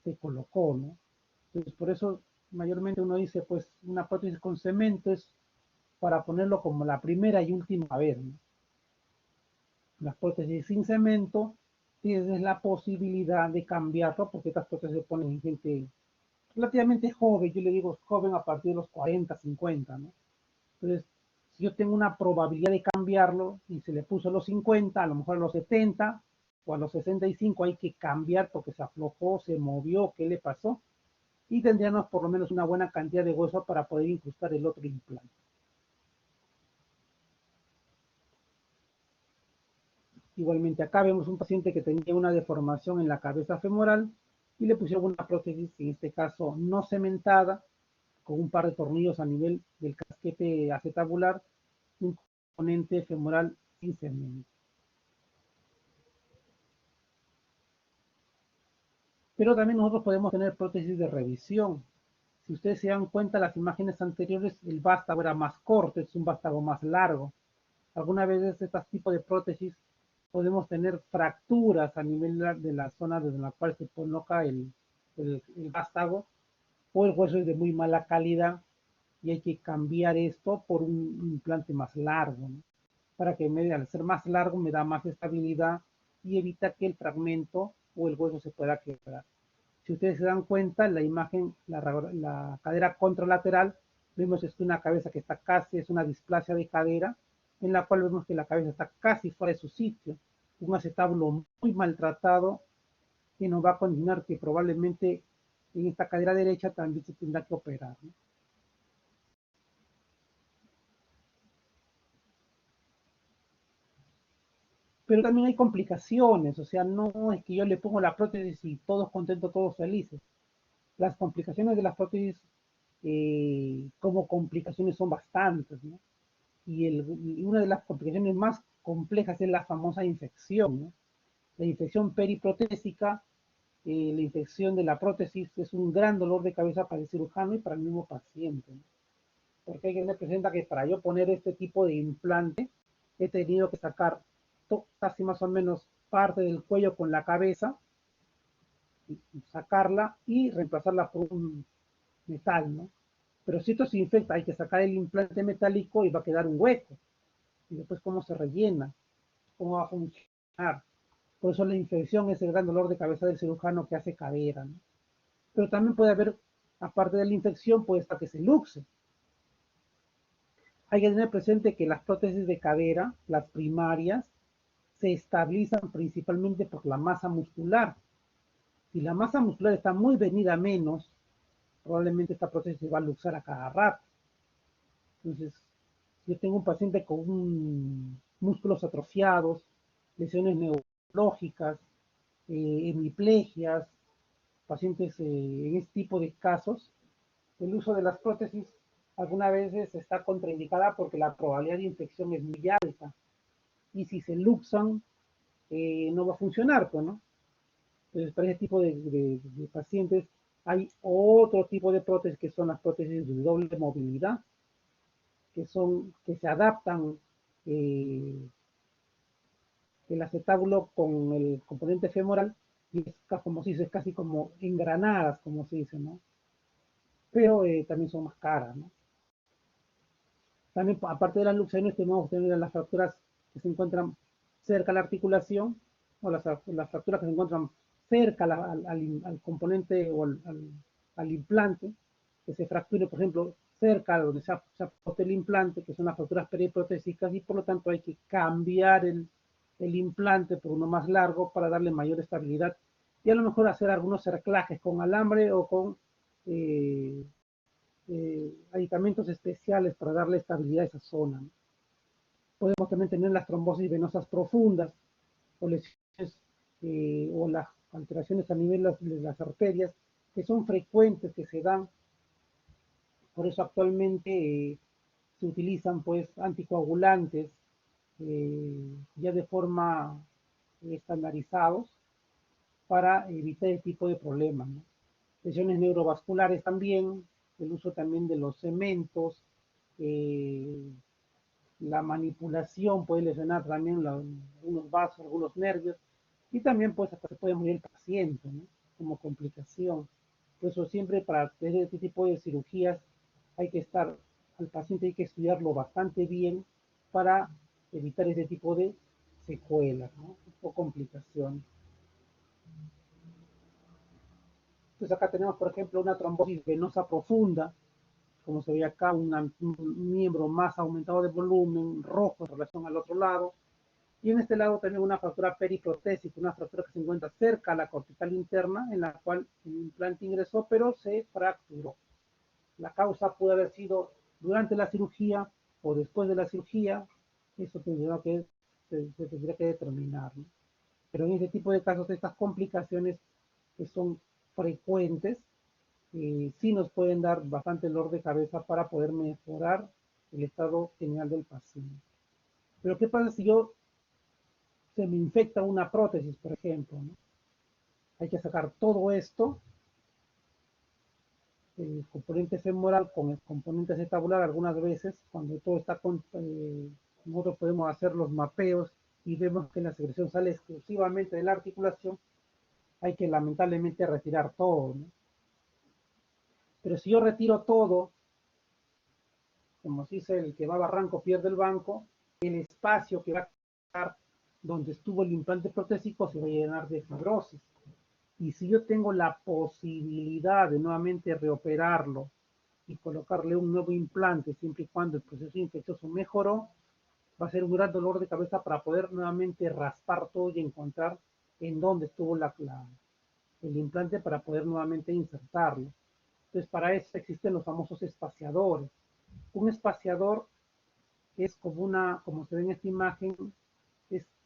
se colocó, ¿no? Entonces, por eso mayormente uno dice, pues una prótesis con cemento es para ponerlo como la primera y última vez, ¿no? Las prótesis sin cemento tienes la posibilidad de cambiarlo, porque estas prótesis se ponen en gente relativamente joven, yo le digo joven a partir de los 40, 50, ¿no? Entonces, si yo tengo una probabilidad de cambiarlo y se le puso a los 50, a lo mejor a los 70 o a los 65 hay que cambiar porque se aflojó, se movió, ¿qué le pasó? Y tendríamos por lo menos una buena cantidad de hueso para poder incrustar el otro implante. Igualmente acá vemos un paciente que tenía una deformación en la cabeza femoral y le pusieron una prótesis, en este caso no cementada, con un par de tornillos a nivel del casquete acetabular, un componente femoral sin cemento. Pero también nosotros podemos tener prótesis de revisión. Si ustedes se dan cuenta, las imágenes anteriores, el vástago era más corto, es un vástago más largo. Algunas veces este tipo de prótesis podemos tener fracturas a nivel de la zona desde la cual se coloca el vástago, o el hueso es de muy mala calidad y hay que cambiar esto por un implante más largo, ¿no? Para que al ser más largo me da más estabilidad y evita que el fragmento o el hueso se pueda quebrar. Si ustedes se dan cuenta, la imagen, la cadera contralateral, vemos es una cabeza que está casi, es una displasia de cadera, en la cual vemos que la cabeza está casi fuera de su sitio. Un acetábulo muy maltratado que nos va a condicionar que probablemente en esta cadera derecha también se tendrá que operar, ¿no? Pero también hay complicaciones, o sea, no es que yo le pongo la prótesis y todos contentos, todos felices. Las complicaciones de las prótesis como complicaciones son bastantes, ¿no? Y una de las complicaciones más complejas es la famosa infección, ¿no? La infección periprotésica, la infección de la prótesis es un gran dolor de cabeza para el cirujano y para el mismo paciente, ¿no? Porque hay que tener presente que para yo poner este tipo de implante he tenido que sacar casi más o menos parte del cuello con la cabeza, sacarla y reemplazarla por un metal, ¿no? Pero si esto se infecta, hay que sacar el implante metálico y va a quedar un hueco. Y después, ¿cómo se rellena? ¿Cómo va a funcionar? Por eso la infección es el gran dolor de cabeza del cirujano que hace cadera, ¿no? Pero también puede haber, aparte de la infección, puede estar que se luxe. Hay que tener presente que las prótesis de cadera, las primarias, se estabilizan principalmente por la masa muscular. Si la masa muscular está muy venida a menos, probablemente esta prótesis se va a luxar a cada rato. Entonces, si yo tengo un paciente con músculos atrofiados, lesiones neurológicas, hemiplegias, pacientes en este tipo de casos, el uso de las prótesis algunas veces está contraindicada porque la probabilidad de infección es muy alta. Y si se luxan, no va a funcionar, pues, ¿no? Entonces, para ese tipo de pacientes hay otro tipo de prótesis que son las prótesis de doble movilidad, que se adaptan eh, el acetábulo con el componente femoral y es como se dice, es casi como engranadas, como se dice, ¿no? Pero también son más caras, ¿no? También, aparte de las luxaciones, tenemos que tener las fracturas que se encuentran cerca a la articulación o las fracturas que se encuentran cerca al componente o al implante, que se fracture, por ejemplo, cerca de donde se ha puesto el implante, que son las fracturas periprotésicas, y por lo tanto hay que cambiar el implante por uno más largo para darle mayor estabilidad y a lo mejor hacer algunos cerclajes con alambre o con eh, aditamentos especiales para darle estabilidad a esa zona. Podemos también tener las trombosis venosas profundas o lesiones o las alteraciones a nivel de las arterias que son frecuentes, que se dan. Por eso actualmente se utilizan pues anticoagulantes ya de forma estandarizados para evitar este tipo de problemas, ¿no? Lesiones neurovasculares también, el uso también de los cementos, eh, la manipulación puede lesionar también algunos vasos, algunos nervios, y también pues hasta se puede morir el paciente, ¿no? Como complicación. Por eso siempre para hacer este tipo de cirugías hay que estar, al paciente hay que estudiarlo bastante bien para evitar este tipo de secuelas, ¿no? O complicaciones. Entonces acá tenemos, por ejemplo, una trombosis venosa profunda, como se ve acá, un miembro más aumentado de volumen, rojo en relación al otro lado. Y en este lado también una fractura periprotésica, una fractura que se encuentra cerca a la cortical interna, en la cual el implante ingresó, pero se fracturó. La causa puede haber sido durante la cirugía o después de la cirugía, eso se tendría que determinar, ¿no? Pero en este tipo de casos, estas complicaciones que son frecuentes, sí nos pueden dar bastante dolor de cabeza para poder mejorar el estado general del paciente. Pero ¿qué pasa si yo se me infecta una prótesis, por ejemplo? ¿No? Hay que sacar todo esto, el componente femoral con el componente acetabular algunas veces, cuando todo está nosotros podemos hacer los mapeos y vemos que la secreción sale exclusivamente de la articulación, hay que lamentablemente retirar todo, ¿no? Pero si yo retiro todo, como se dice, el que va a barranco pierde el banco, el espacio que va a quedar donde estuvo el implante protésico se va a llenar de fibrosis. Y si yo tengo la posibilidad de nuevamente reoperarlo y colocarle un nuevo implante, siempre y cuando el proceso infeccioso mejoró, va a ser un gran dolor de cabeza para poder nuevamente raspar todo y encontrar en dónde estuvo el implante para poder nuevamente insertarlo. Entonces, para eso existen los famosos espaciadores. Un espaciador es como como se ve en esta imagen,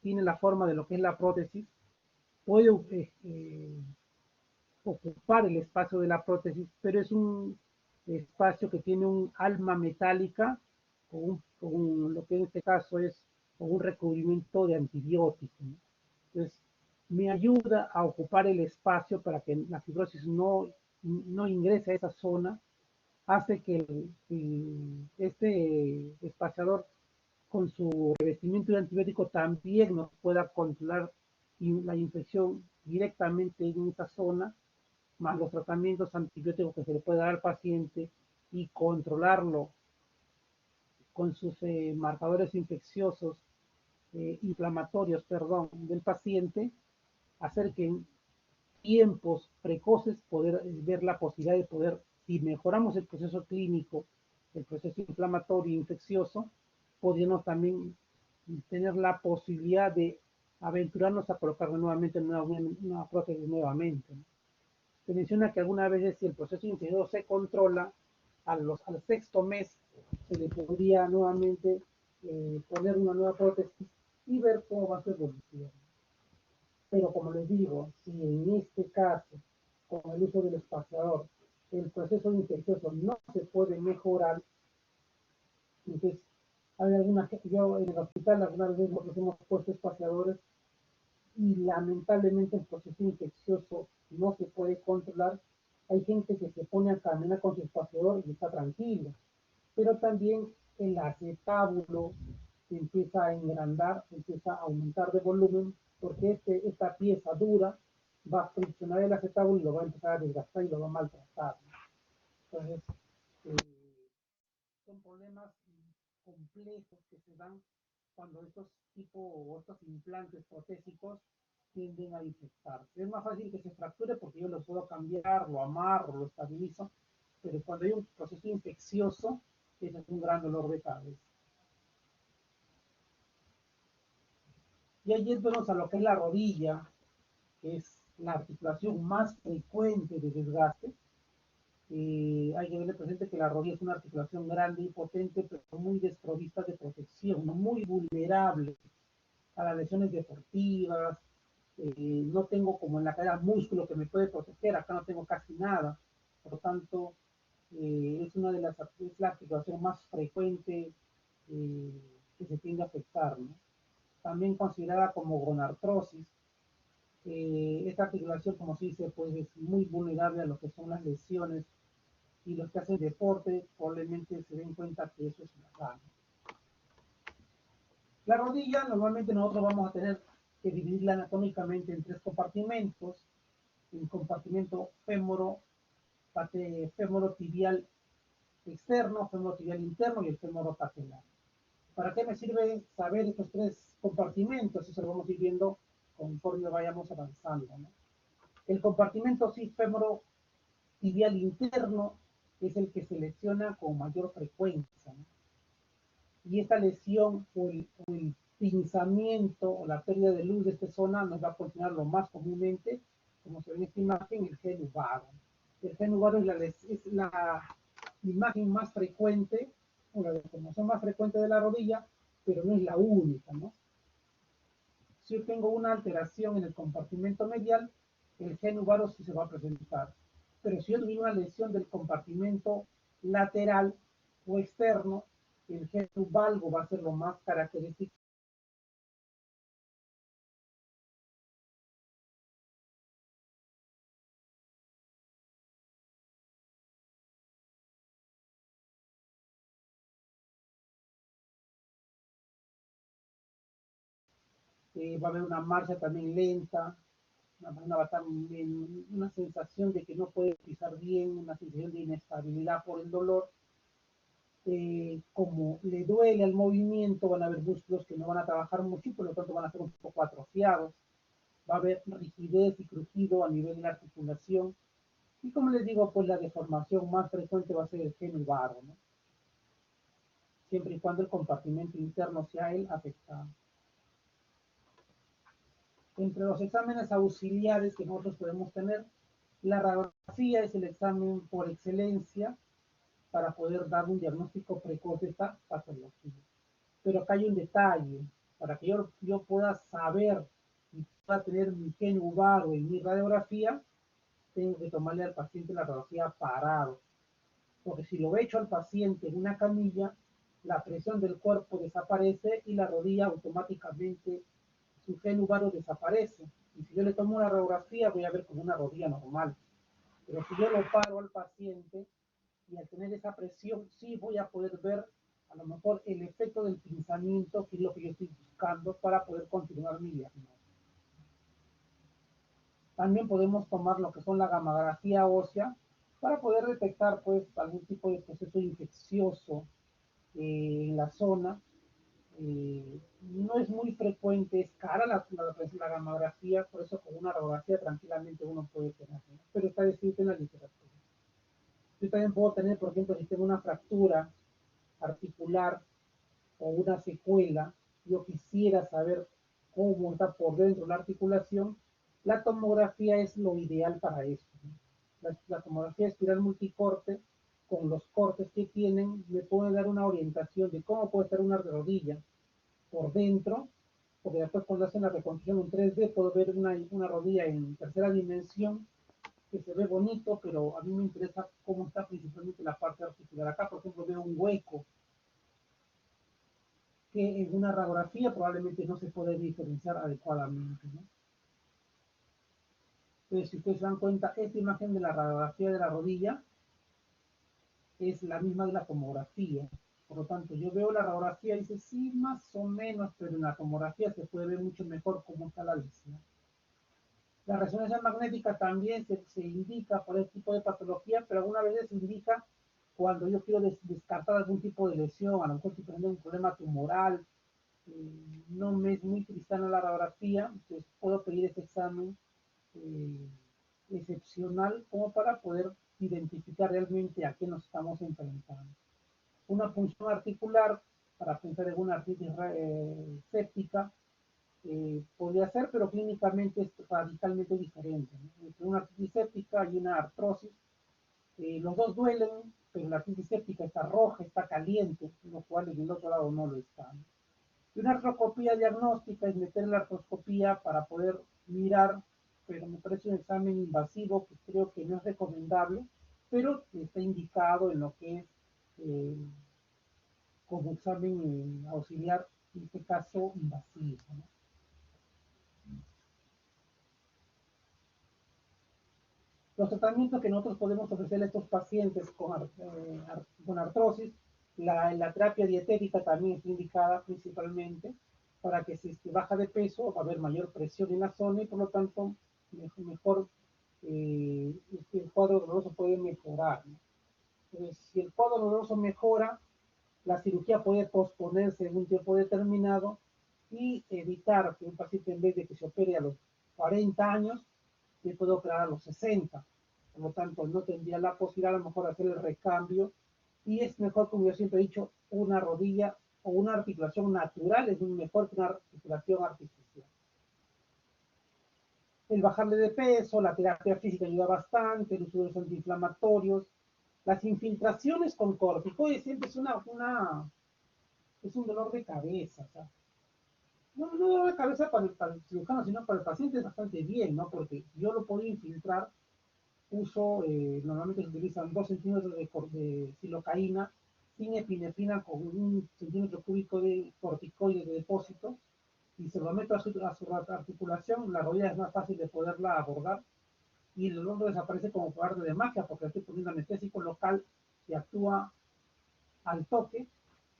tiene la forma de lo que es la prótesis, puede ocupar el espacio de la prótesis, pero es un espacio que tiene un alma metálica con lo que en este caso es con un recubrimiento de antibiótico, ¿no? Entonces, me ayuda a ocupar el espacio para que la fibrosis no ingrese a esa zona, hace que este espaciador con su revestimiento de antibiótico también nos pueda controlar la infección directamente en esa zona, más los tratamientos antibióticos que se le puede dar al paciente y controlarlo con sus marcadores infecciosos, inflamatorios, perdón, del paciente, hacer que en tiempos precoces poder ver la posibilidad de poder, si mejoramos el proceso clínico, el proceso inflamatorio e infeccioso, podríamos también tener la posibilidad de aventurarnos a colocar nuevamente una prótesis nuevamente, ¿no? Se menciona que algunas veces si el proceso infeccioso se controla, al sexto mes se le podría nuevamente poner una nueva prótesis y ver cómo va su evolución. Pero como les digo, si en este caso, con el uso del espaciador, el proceso infeccioso no se puede mejorar, entonces hay yo en el hospital algunas veces nosotros hemos puesto espaciadores y lamentablemente el proceso infeccioso no se puede controlar. Hay gente que se pone a caminar con su espaciador y está tranquilo, pero también el acetábulo se empieza a engrandar, empieza a aumentar de volumen, porque esta pieza dura va a friccionar el acetábulo y lo va a empezar a desgastar y lo va a maltratar, ¿no? Entonces, eh, son problemas complejos que se dan cuando estos tipos o estos implantes protésicos tienden a infectarse. Es más fácil que se fracture porque yo lo puedo cambiar, lo amarro, lo estabilizo, pero cuando hay un proceso infeccioso, ese es un gran dolor de cabeza. Y ahí vemos a lo que es la rodilla, que es la articulación más frecuente de desgaste. Hay que tener presente que la rodilla es una articulación grande y potente, pero muy desprovista de protección, muy vulnerable a las lesiones deportivas. No tengo como en la cadera músculo que me puede proteger, acá no tengo casi nada. Por lo tanto, es la articulación más frecuente que se tiende a afectar, ¿no? también considerada como gonartrosis. Esta articulación, como se dice, pues es muy vulnerable a lo que son las lesiones, y los que hacen deporte probablemente se den cuenta que eso es verdad. La rodilla, normalmente nosotros vamos a tener que dividirla anatómicamente en tres compartimentos: el compartimento femorotibial externo, femorotibial interno y el femoropatelar. ¿Para qué me sirve saber estos tres compartimentos? Eso lo vamos a ir viendo conforme vayamos avanzando, ¿no? El compartimento sí femorotibial interno es el que se lesiona con mayor frecuencia, ¿no? Y esta lesión o el pinzamiento o la pérdida de luz de esta zona nos va a funcionar lo más comúnmente, como se ve en esta imagen, el genu varo. El genu varo es la imagen más frecuente, o la deformación más frecuente de la rodilla, pero no es la única, ¿no? Si yo tengo una alteración en el compartimento medial, el genu varo sí se va a presentar. Pero si yo tuviera una lesión del compartimento lateral o externo, el genu valgo va a ser lo más característico. Va a haber una marcha también lenta, va a estar en una sensación de que no puede pisar bien, una sensación de inestabilidad por el dolor. Como le duele al movimiento, van a haber músculos que no van a trabajar mucho y por lo tanto van a ser un poco atrofiados. Va a haber rigidez y crujido a nivel de la articulación. Y como les digo, pues la deformación más frecuente va a ser el genu varo, ¿no? Siempre y cuando el compartimento interno sea el afectado. Entre los exámenes auxiliares que nosotros podemos tener, la radiografía es el examen por excelencia para poder dar un diagnóstico precoz de esta patología. Pero acá hay un detalle: para que yo pueda saber y pueda tener mi genu varo en mi radiografía, tengo que tomarle al paciente la radiografía parado, porque si lo echo al paciente en una camilla, la presión del cuerpo desaparece y la rodilla automáticamente, su genu varo desaparece. Y si yo le tomo una radiografía, voy a ver como una rodilla normal. Pero si yo lo paro al paciente, y al tener esa presión, sí voy a poder ver a lo mejor el efecto del pinzamiento, que es lo que yo estoy buscando para poder continuar mi diagnóstico. También podemos tomar lo que son la gamografía ósea para poder detectar pues algún tipo de proceso infeccioso en la zona. No es muy frecuente, es cara la gamografía, por eso con una radiografía tranquilamente uno puede tener, ¿no? Pero está descrito en la literatura. Yo también puedo tener, por ejemplo, si tengo una fractura articular o una secuela, yo quisiera saber cómo está por dentro la articulación, la tomografía es lo ideal para eso, ¿no? La tomografía espiral multicorte, con los cortes que tienen, me puede dar una orientación de cómo puede estar una rodilla por dentro, porque después cuando hacen la reconstrucción en 3D puedo ver una rodilla en tercera dimensión que se ve bonito, pero a mí me interesa cómo está principalmente la parte articular. Acá, por ejemplo, veo un hueco que en una radiografía probablemente no se puede diferenciar adecuadamente, ¿no? Entonces, si ustedes se dan cuenta, esta imagen de la radiografía de la rodilla es la misma de la tomografía. Por lo tanto, yo veo la radiografía y dice, sí, más o menos, pero en la tomografía se puede ver mucho mejor cómo está la lesión. La resonancia magnética también se indica por este tipo de patología, pero algunas veces se indica cuando yo quiero descartar algún tipo de lesión, a lo mejor si tengo un problema tumoral, no me es muy cristiana la radiografía, entonces puedo pedir ese examen eh, excepcional como para poder identificar realmente a qué nos estamos enfrentando. Una punción articular para pensar en una artritis séptica podría ser, pero clínicamente es radicalmente diferente, ¿no? Entre una artritis séptica y una artrosis, los dos duelen, pero la artritis séptica está roja, está caliente, lo cual en el otro lado no lo está, ¿no? Y una artroscopía diagnóstica es meter la artroscopía para poder mirar, pero me parece un examen invasivo que creo que no es recomendable, pero está indicado en lo que es como examen auxiliar en este caso invasivo, ¿no? Los tratamientos que nosotros podemos ofrecerle a estos pacientes con artrosis, la terapia dietética también es indicada principalmente para que si baja de peso va a haber mayor presión en la zona y por lo tanto mejor el cuadro doloroso puede mejorar, ¿no? Entonces, si el cuadro doloroso mejora, la cirugía puede posponerse en un tiempo determinado y evitar que un paciente en vez de que se opere a los 40 años, se puede operar a los 60. Por lo tanto, no tendría la posibilidad a lo mejor de hacer el recambio y es mejor, como yo siempre he dicho, una rodilla o una articulación natural es mejor que una articulación artificial. El bajarle de peso, la terapia física ayuda bastante, el uso de los antiinflamatorios, las infiltraciones con corticoides siempre es un dolor de cabeza. O sea, no dolor de cabeza para el cirujano, sino para el paciente es bastante bien, ¿no? Porque yo lo puedo infiltrar, normalmente se utilizan 2 centímetros de silocaína sin epinefrina con 1 centímetro cúbico de corticoides de depósito y se lo meto a su articulación, la rodilla es más fácil de poderla abordar y el dolor desaparece como por arte de magia porque estoy poniendo anestésico local que actúa al toque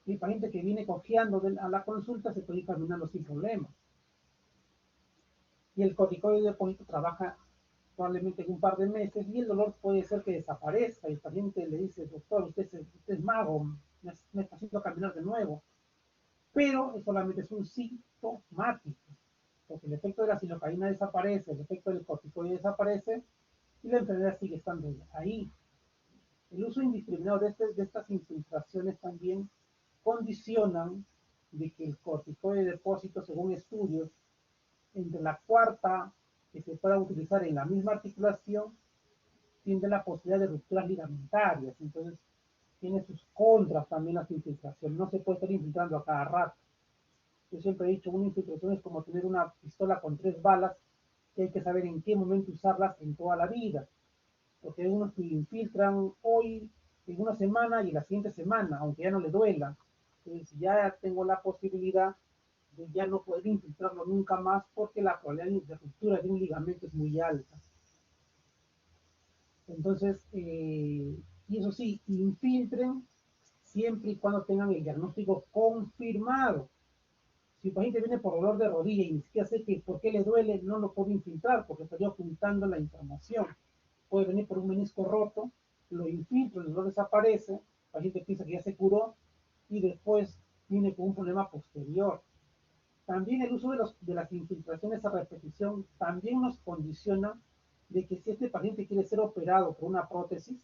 y el paciente que viene cojeando a la consulta se puede ir caminando sin problemas. Y el corticoide de depósito trabaja probablemente en un par de meses y el dolor puede ser que desaparezca y el paciente le dice, doctor, usted es mago, me está haciendo caminar de nuevo. Pero solamente es un sintomático, porque el efecto de la silocaína desaparece, el efecto del corticoide desaparece y la enfermedad sigue estando ahí. El uso indiscriminado de estas infiltraciones también condicionan de que el corticoide de depósito, según estudios, entre la cuarta que se pueda utilizar en la misma articulación, tiene la posibilidad de rupturas ligamentarias. Entonces, tiene sus contras también las infiltraciones. No se puede estar infiltrando a cada rato. Yo siempre he dicho, una infiltración es como tener una pistola con 3 balas, que hay que saber en qué momento usarlas en toda la vida. Porque hay unos que infiltran hoy, en una semana y la siguiente semana, aunque ya no le duela. Entonces ya tengo la posibilidad de ya no poder infiltrarlo nunca más porque la probabilidad de ruptura de un ligamento es muy alta. Entonces, y eso sí, infiltren siempre y cuando tengan el diagnóstico confirmado. Si el paciente viene por dolor de rodilla y ni siquiera sé por qué le duele, no lo puedo infiltrar porque estaría ocultando la inflamación. Puede venir por un menisco roto, lo infiltro, el dolor desaparece, el paciente piensa que ya se curó y después viene con un problema posterior. También el uso de las infiltraciones a repetición también nos condiciona de que si este paciente quiere ser operado por una prótesis,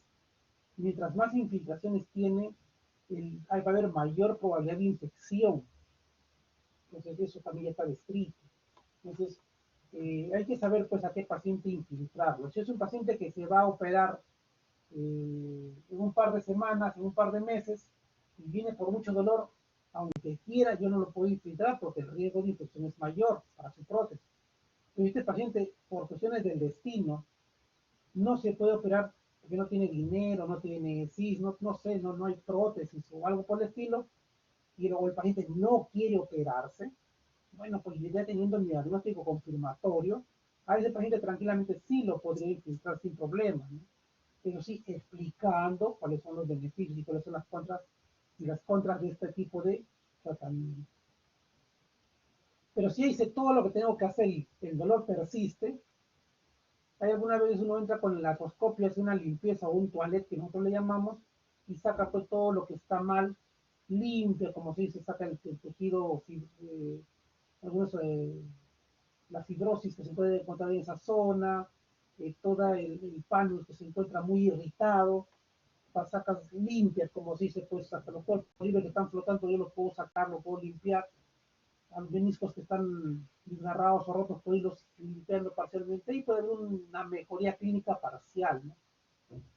mientras más infiltraciones tiene, va a haber mayor probabilidad de infección. Entonces eso también ya está descrito. Entonces hay que saber pues a qué paciente infiltrarlo. Si es un paciente que se va a operar en un par de semanas, en un par de meses, y viene por mucho dolor, aunque quiera, yo no lo puedo infiltrar porque el riesgo de infección es mayor para su prótesis. Pero este paciente, por cuestiones del destino, no se puede operar porque no tiene dinero, no tiene CIS, no sé, no hay prótesis o algo por el estilo, y luego el paciente no quiere operarse, bueno, pues ya teniendo mi diagnóstico confirmatorio, a ese paciente tranquilamente sí lo podría infiltrar sin problema, ¿no? Pero sí explicando cuáles son los beneficios y cuáles son las contras de este tipo de tratamiento. Pero si hice todo lo que tengo que hacer y el dolor persiste, hay alguna vez uno entra con la artroscopia, hace una limpieza o un toilet que nosotros le llamamos y saca pues todo lo que está mal, limpia, como se dice, saca el tejido, algunos, la fibrosis que se puede encontrar en esa zona, todo el panus que se encuentra muy irritado, sacas limpias, como se dice, pues hasta los cuerpos libres que están flotando yo los puedo sacar, los puedo limpiar, a los meniscos que están desgarrados o rotos puedo irlos limpiando parcialmente y puede haber una mejoría clínica parcial, ¿no?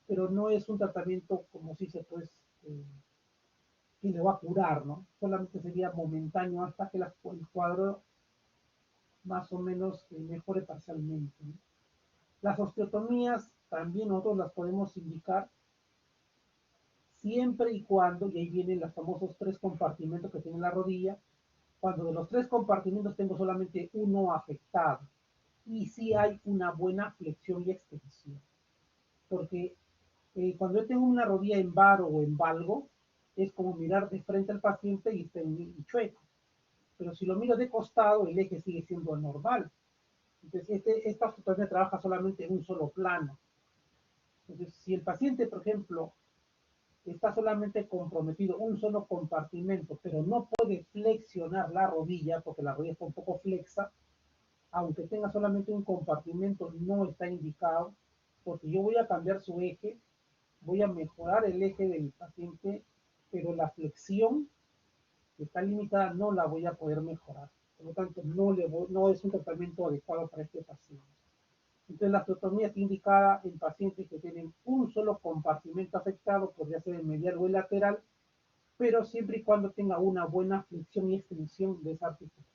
Pero no es un tratamiento, como se dice, pues, que le va a curar, ¿no? Solamente sería momentáneo hasta que el cuadro más o menos mejore parcialmente, ¿no? Las osteotomías también nosotros las podemos indicar siempre y cuando, y ahí vienen los famosos 3 compartimentos que tiene la rodilla, cuando de los 3 compartimentos tengo solamente uno afectado y si hay una buena flexión y extensión. Porque cuando yo tengo una rodilla en varo o en valgo, es como mirar de frente al paciente y está en chueco. Pero si lo miro de costado, el eje sigue siendo normal. Entonces, esta osteotomía trabaja solamente en un solo plano. Entonces, si el paciente, por ejemplo, está solamente comprometido un solo compartimento, pero no puede flexionar la rodilla, porque la rodilla está un poco flexa, aunque tenga solamente un compartimento, no está indicado, porque yo voy a cambiar su eje, voy a mejorar el eje del paciente, pero la flexión que está limitada no la voy a poder mejorar. Por lo tanto, no es un tratamiento adecuado para este paciente. Entonces, la osteotomía está indicada en pacientes que tienen un solo compartimento afectado, podría ser el medial o el lateral, pero siempre y cuando tenga una buena flexión y extensión de esa articulación.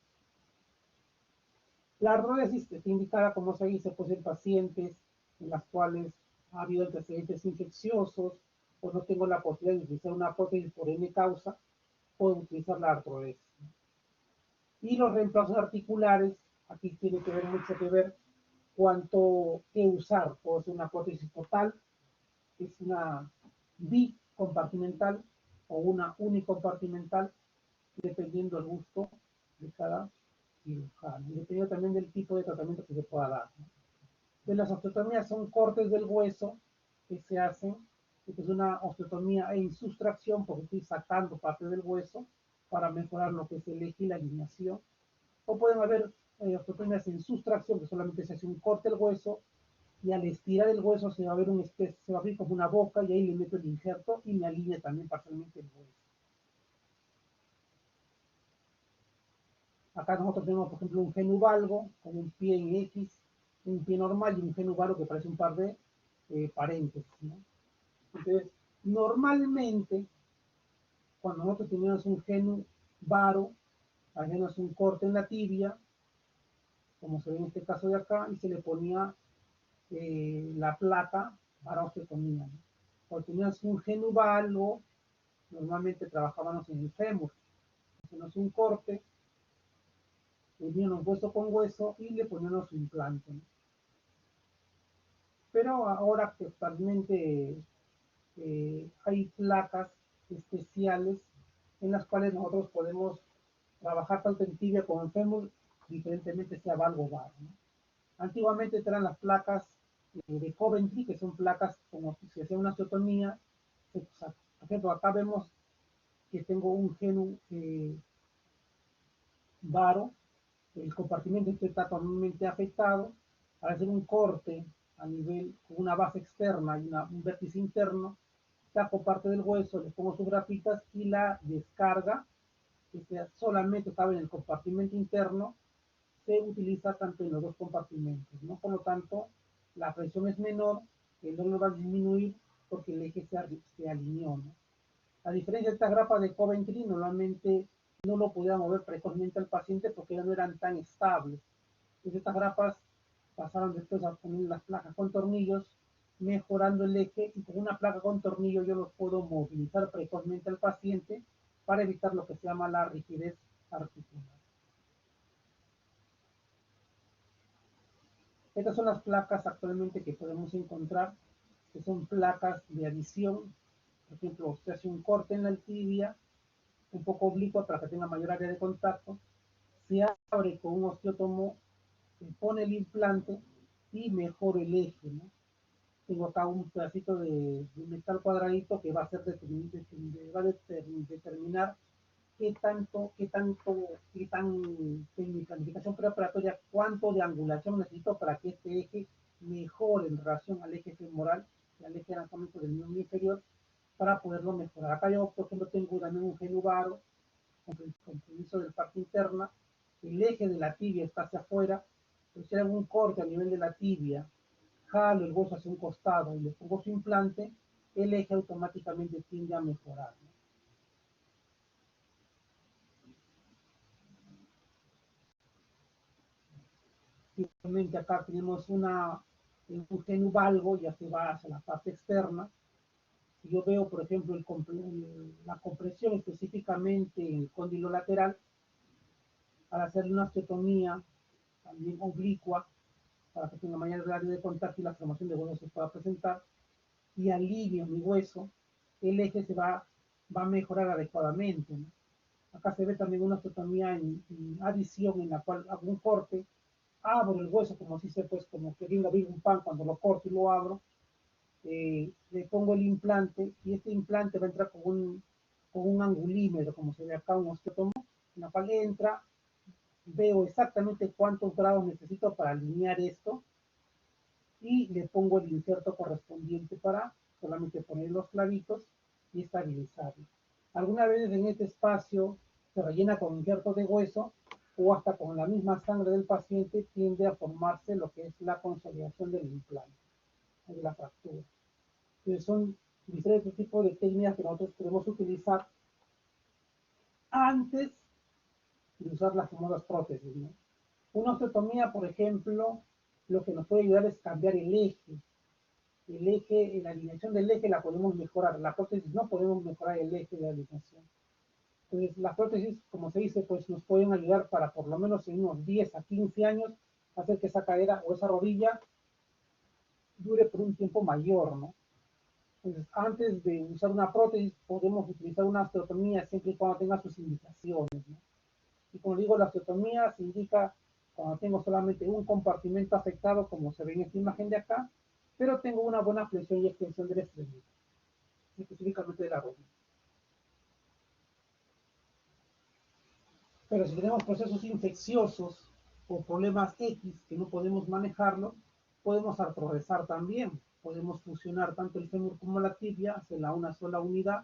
La artrodesis está indicada, como se dice, pues en pacientes en las cuales ha habido antecedentes infecciosos o no tengo la posibilidad de utilizar una prótesis por N causa, puedo utilizar la artrodesis. Y los reemplazos articulares, aquí tiene que ver mucho que ver cuánto que usar. Puedo hacer una prótesis total, que es una bicompartimental o una unicompartimental, dependiendo del gusto de cada cirujano, y dependiendo también del tipo de tratamiento que se pueda dar, ¿no? De las osteotomías son cortes del hueso que se hacen, que es una osteotomía en sustracción, porque estoy sacando parte del hueso para mejorar lo que es el eje y la alineación. O pueden haber osteotomías en sustracción, que solamente se hace un corte del hueso y al estirar el hueso se va a ver se va a abrir como una boca y ahí le meto el injerto y me alinea también parcialmente el hueso. Acá nosotros tenemos, por ejemplo, un genuvalgo con un pie en X, un pie normal y un genuvalgo que parece un par de paréntesis, ¿no? Entonces, normalmente, cuando nosotros teníamos un genuvaro, hacíamos un corte en la tibia, como se ve en este caso de acá, y se le ponía la placa para osteotomía, ¿no? Cuando teníamos un genuvalgo, normalmente trabajábamos en el fémur, hacíamos un corte, uníamos hueso con hueso y le poníamos su implante, ¿no? Pero ahora que actualmente hay placas especiales en las cuales nosotros podemos trabajar tanto en tibia como en fémur, diferentemente sea valgo o bar, ¿no? Antiguamente eran las placas de Coventry, que son placas como si se hacía una osteotomía. O sea, por ejemplo, acá vemos que tengo un genu varo, el compartimento está totalmente afectado. Al hacer un corte a nivel con una base externa y un vértice interno, saco parte del hueso, le pongo sus grafitas y la descarga, que solamente estaba en el compartimento interno, se utiliza tanto en los dos compartimentos, ¿no? Por lo tanto, la presión es menor, el dolor va a disminuir porque el eje se alineó, ¿no? A diferencia de estas grapas de Coventry, normalmente no lo podía mover precozmente al paciente porque ya no eran tan estables. Entonces estas grapas pasaron después a poner las placas con tornillos, mejorando el eje, y con una placa con tornillo yo los puedo movilizar precozmente al paciente para evitar lo que se llama la rigidez articular. Estas son las placas actualmente que podemos encontrar, que son placas de adición. Por ejemplo, se hace un corte en la tibia, un poco oblicua para que tenga mayor área de contacto, se abre con un osteótomo, se pone el implante y mejora el eje, ¿no? Tengo acá un pedacito de metal cuadradito que va a, va a determinar qué tan en mi planificación preoperatoria, cuánto de angulación necesito para que este eje mejore en relación al eje femoral y al eje anatómico del miembro inferior para poderlo mejorar. Acá yo, por ejemplo, tengo también un genuvaro con compromiso del parte interna, el eje de la tibia está hacia afuera, pero si hago un corte a nivel de la tibia, jalo el hueso hacia un costado y le pongo su implante, el eje automáticamente tiende a mejorar, ¿no? Igualmente acá tenemos un genuvalgo, ya se va hacia la parte externa. Si yo veo, por ejemplo, la compresión específicamente en el cóndilo lateral, al hacerle una osteotomía también oblicua, para que tenga mayor área de contacto y la formación de hueso se pueda presentar, y alivio mi hueso, el eje va a mejorar adecuadamente, ¿no? Acá se ve también una osteotomía en adición, en la cual hago un corte, abro el hueso como si se pues como queriendo abrir un pan, cuando lo corto y lo abro, le pongo el implante y este implante va a entrar con un angulímetro, como se ve acá, un osteotomo, en la cual entra, veo exactamente cuántos grados necesito para alinear esto y le pongo el inserto correspondiente para solamente poner los clavitos y estabilizarlo. Algunas veces en este espacio se rellena con injertos de hueso o hasta con la misma sangre del paciente tiende a formarse lo que es la consolidación del implante, de la fractura. Entonces son diferentes tipos de técnicas que nosotros podemos utilizar antes de usar las famosas prótesis, ¿no? Una osteotomía, por ejemplo, lo que nos puede ayudar es cambiar el eje, la alineación del eje la podemos mejorar, la prótesis no podemos mejorar el eje de la alineación. Entonces, las prótesis, como se dice, pues nos pueden ayudar para por lo menos en unos 10 a 15 años hacer que esa cadera o esa rodilla dure por un tiempo mayor, ¿no? Entonces, antes de usar una prótesis, podemos utilizar una osteotomía siempre y cuando tenga sus indicaciones, ¿no? Y como digo, la osteotomía se indica cuando tengo solamente un compartimento afectado, como se ve en esta imagen de acá, pero tengo una buena flexión y extensión del extremidad, específicamente de la rodilla. Pero si tenemos procesos infecciosos o problemas X que no podemos manejarlo, podemos artrorezar también. Podemos fusionar tanto el fémur como la tibia hacia una sola unidad,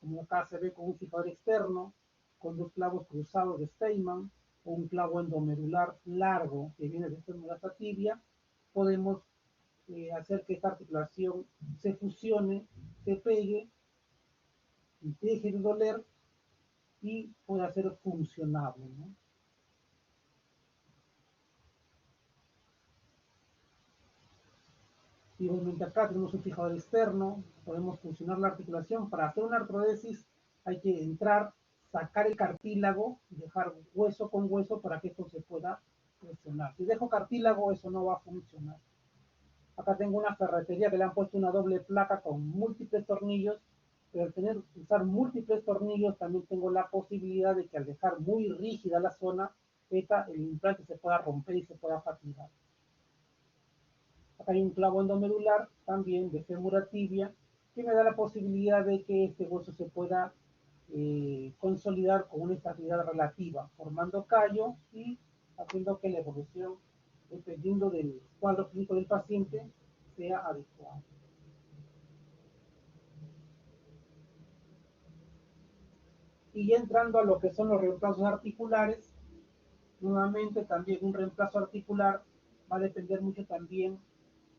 como acá se ve con un fijador externo, con dos clavos cruzados de Steinmann, o un clavo endomedular largo que viene de fémur hasta tibia. Podemos hacer que esta articulación se fusione, se pegue, y deje de doler y pueda ser funcionable, ¿no? Igualmente acá tenemos un fijador externo, podemos funcionar la articulación. Para hacer una artrodesis hay que entrar, sacar el cartílago, dejar hueso con hueso para que esto se pueda funcionar. Si dejo cartílago, eso no va a funcionar. Acá tengo una ferretería que le han puesto una doble placa con múltiples tornillos, pero al usar múltiples tornillos también tengo la posibilidad de que al dejar muy rígida la zona, el implante se pueda romper y se pueda fatigar. Acá hay un clavo endomedular también de fémur a tibia que me da la posibilidad de que este hueso se pueda consolidar con una estabilidad relativa, formando callo y haciendo que la evolución, dependiendo del cuadro clínico del paciente, sea adecuada. Y entrando a lo que son los reemplazos articulares, nuevamente también un reemplazo articular va a depender mucho también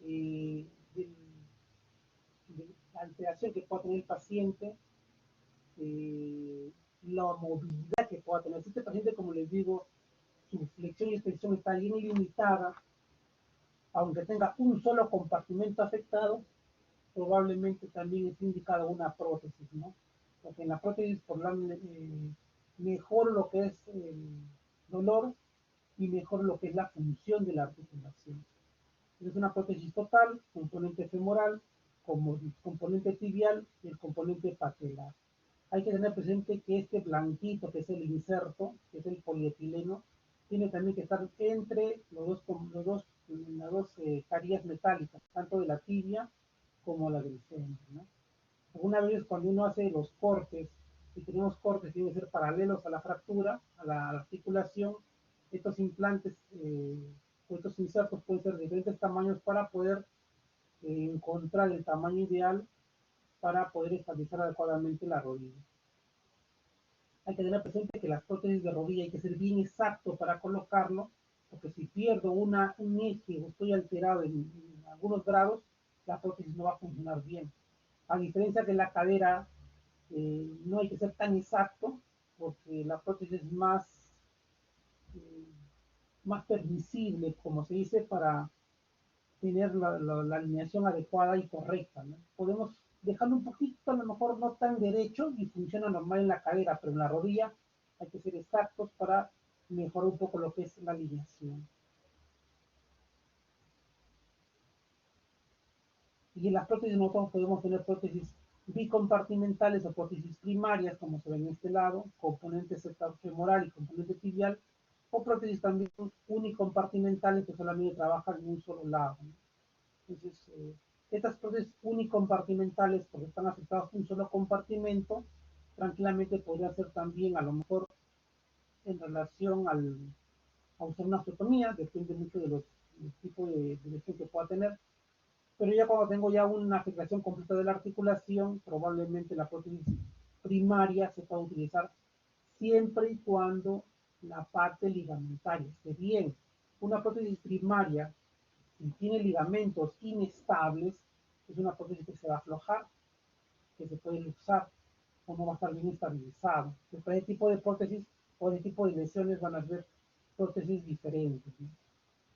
del de la alteración que pueda tener el paciente, la movilidad que pueda tener. Si este paciente, como les digo, su flexión y extensión está bien limitada, aunque tenga un solo compartimento afectado, probablemente también es indicada una prótesis, ¿no? Porque en la prótesis mejor lo que es el dolor y mejor lo que es la función de la articulación. Es una prótesis total, componente femoral, como componente tibial y el componente patelar. Hay que tener presente que este blanquito, que es el inserto, que es el polietileno, tiene también que estar entre las dos carillas metálicas, tanto de la tibia como la del fémur, ¿no? Algunas veces cuando uno hace los cortes, y tenemos cortes que deben ser paralelos a la fractura, a la articulación, estos implantes o estos insertos pueden ser de diferentes tamaños para poder encontrar el tamaño ideal para poder estabilizar adecuadamente la rodilla. Hay que tener presente que las prótesis de rodilla hay que ser bien exacto para colocarlo, porque si pierdo un eje o estoy alterado en algunos grados, la prótesis no va a funcionar bien. A diferencia de la cadera, no hay que ser tan exacto, porque la prótesis es eh, más permisible, como se dice, para tener la alineación adecuada y correcta, ¿no? Podemos dejarlo un poquito, a lo mejor no tan derecho y funciona normal en la cadera, pero en la rodilla hay que ser exactos para mejora un poco lo que es la alineación. Y en las prótesis nosotros podemos tener prótesis bicompartimentales o prótesis primarias, como se ve en este lado, componente femoral y componente tibial, o prótesis también unicompartimentales que solamente trabajan en un solo lado, ¿no? Entonces, estas prótesis unicompartimentales, porque están afectadas un solo compartimento, tranquilamente podría ser también a lo mejor en relación a usar una osteotomía, depende mucho de los del tipo de lesión que pueda tener, pero ya cuando tengo ya una afectación completa de la articulación, probablemente la prótesis primaria se pueda utilizar siempre y cuando la parte ligamentaria esté bien. Una prótesis primaria, si tiene ligamentos inestables, es una prótesis que se va a aflojar, que se puede luxar o no va a estar bien estabilizado. Después de tipo de prótesis o de tipo de lesiones van a ser prótesis diferentes, ¿no?